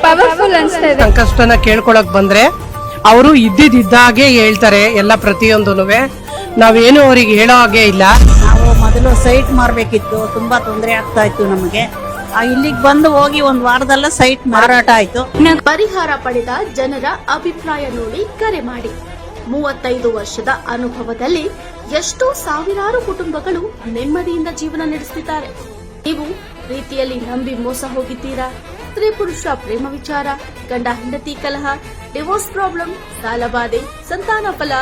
ಪವರ್ಫುಲ್ ಅನ್ಸ್ತಾ ಇದೆ. ಸಂಕಷ್ಟನ ಕೇಳ್ಕೊಳಕ್ ಬಂದ್ರೆ ಅವರು ಇದ್ದಿದ್ದಾಗೆ ಹೇಳ್ತಾರೆ ಎಲ್ಲ ಪ್ರತಿಯೊಂದೂನುವೆ. ನಾವೇನು ಅವ್ರಿಗೆ ಹೇಳೋ ಹಾಗೆ ಇಲ್ಲ. ನಾವು ಮೊದಲು ಸೈಟ್ ಮಾರಬೇಕಿತ್ತು, ತುಂಬಾ ತೊಂದರೆ ಆಗ್ತಾ ಇತ್ತು ನಮಗೆ. ಇಲ್ಲಿಗೆ ಬಂದು ಹೋಗಿ ಒಂದ್ ವಾರದಲ್ಲ ಸೈಟ್ ಮಾರಾಟ ಆಯ್ತು. ಪರಿಹಾರ ಪಡೆದ ಜನರ ಅಭಿಪ್ರಾಯ ನೋಡಿ ಕರೆ ಮಾಡಿ. 35 ವರ್ಷದ ಅನುಭವದಲ್ಲಿ ಎಷ್ಟೋ ಸಾವಿರಾರು ಕುಟುಂಬಗಳು ನೆಮ್ಮದಿಯಿಂದ ಜೀವನ ನಡೆಸುತ್ತಿದ್ದಾರೆ. ನೀವು ಪ್ರೀತಿಯಲ್ಲಿ ನಂಬಿ ಮೋಸ ಹೋಗಿದ್ದೀರಾ? ಸ್ತ್ರೀ ಪುರುಷ ಪ್ರೇಮ ವಿಚಾರ, ಗಂಡ ಹೆಂಡತಿ ಕಲಹ, ಡಿವೋರ್ಸ್ ಪ್ರಾಬ್ಲಮ್, ಸಾಲಬಾಧೆ, ಸಂತಾನ ಫಲ,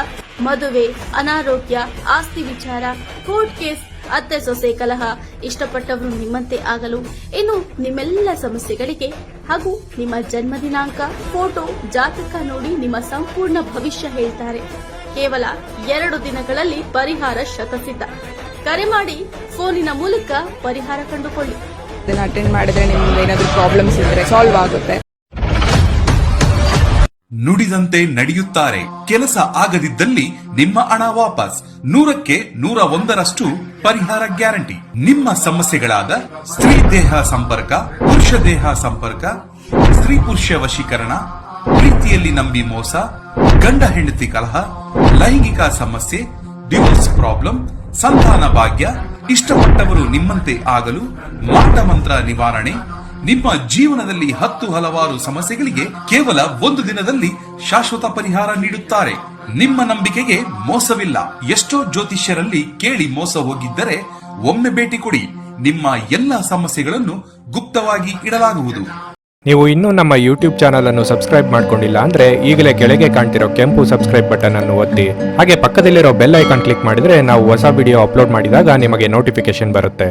ಮದುವೆ, ಅನಾರೋಗ್ಯ, ಆಸ್ತಿ ವಿಚಾರ, ಕೋರ್ಟ್ ಕೇಸ್, ಅತ್ತೆ ಸೊಸೆ ಕಲಹ, ಇಷ್ಟಪಟ್ಟವರು ನಿಮ್ಮಂತೆ ಆಗಲು, ಇನ್ನು ನಿಮ್ಮೆಲ್ಲ ಸಮಸ್ಯೆಗಳಿಗೆ ಹಾಗೂ ನಿಮ್ಮ ಜನ್ಮ ದಿನಾಂಕ, ಫೋಟೋ, ಜಾತಕ ನೋಡಿ ನಿಮ್ಮ ಸಂಪೂರ್ಣ ಭವಿಷ್ಯ ಹೇಳ್ತಾರೆ. ಕೇವಲ 2 ದಿನಗಳಲ್ಲಿ ಪರಿಹಾರ ಶತಸಿದ್ಧ. ಕರೆ ಮಾಡಿ ಫೋನಿನ ಮೂಲಕ ಪರಿಹಾರ ಕಂಡುಕೊಳ್ಳಿ. ಇದನ್ನ ಅಟೆಂಡ್ ಮಾಡಿದ್ರೆ ನಿಮ್ಗೆ ಏನಾದರೂ ಪ್ರಾಬ್ಲಮ್ಸ್ ಇದ್ರೆ ಸಾಲ್ವ್ ಆಗುತ್ತೆ. ನುಡಿದಂತೆ ನಡೆಯುತ್ತಾರೆ. ಕೆಲಸ ಆಗದಿದ್ದಲ್ಲಿ ನಿಮ್ಮ ಹಣ ವಾಪಸ್. 100ಕ್ಕೆ 101ರಷ್ಟು ಪರಿಹಾರ ಗ್ಯಾರಂಟಿ. ನಿಮ್ಮ ಸಮಸ್ಯೆಗಳಾದ ಸ್ತ್ರೀ ದೇಹ ಸಂಪರ್ಕ, ಪುರುಷ ದೇಹ ಸಂಪರ್ಕ, ಸ್ತ್ರೀ ಪುರುಷ ವಶೀಕರಣ, ಪ್ರೀತಿಯಲ್ಲಿ ನಂಬಿ ಮೋಸ, ಗಂಡ ಹೆಂಡತಿ ಕಲಹ, ಲೈಂಗಿಕ ಸಮಸ್ಯೆ, ಡಿವೋರ್ಸ್ ಪ್ರಾಬ್ಲಮ್, ಸಂತಾನ ಭಾಗ್ಯ, ಇಷ್ಟಪಟ್ಟವರು ನಿಮ್ಮಂತೆ ಆಗಲು, ಮಾಟ ಮಂತ್ರ ನಿವಾರಣೆ, ನಿಮ್ಮ ಜೀವನದಲ್ಲಿ 10 ಹಲವಾರು ಸಮಸ್ಯೆಗಳಿಗೆ ಕೇವಲ 1 ದಿನದಲ್ಲಿ ಶಾಶ್ವತ ಪರಿಹಾರ ನೀಡುತ್ತಾರೆ. ನಿಮ್ಮ ನಂಬಿಕೆಗೆ ಮೋಸವಿಲ್ಲ. ಎಷ್ಟೋ ಜ್ಯೋತಿಷ್ಯರಲ್ಲಿ ಕೇಳಿ ಮೋಸ ಹೋಗಿದ್ದರೆ ಒಮ್ಮೆ ಭೇಟಿ ಕೊಡಿ. ನಿಮ್ಮ ಎಲ್ಲ ಸಮಸ್ಯೆಗಳನ್ನು ಗುಪ್ತವಾಗಿ ಇಡಲಾಗುವುದು. ನೀವು ಇನ್ನೂ ನಮ್ಮ ಯೂಟ್ಯೂಬ್ ಚಾನಲ್ ಅನ್ನು ಸಬ್ಸ್ಕ್ರೈಬ್ ಮಾಡ್ಕೊಂಡಿಲ್ಲ ಅಂದ್ರೆ ಈಗಲೇ ಕೆಳಗೆ ಕಾಣ್ತಿರೋ ಕೆಂಪು ಸಬ್ಸ್ಕ್ರೈಬ್ ಬಟನ್ ಅನ್ನು ಒತ್ತಿ. ಹಾಗೆ ಪಕ್ಕದಲ್ಲಿರೋ ಬೆಲ್ ಐಕಾನ್ ಕ್ಲಿಕ್ ಮಾಡಿದ್ರೆ ನಾವು ಹೊಸ ವಿಡಿಯೋ ಅಪ್ಲೋಡ್ ಮಾಡಿದಾಗ ನಿಮಗೆ ನೋಟಿಫಿಕೇಶನ್ ಬರುತ್ತೆ.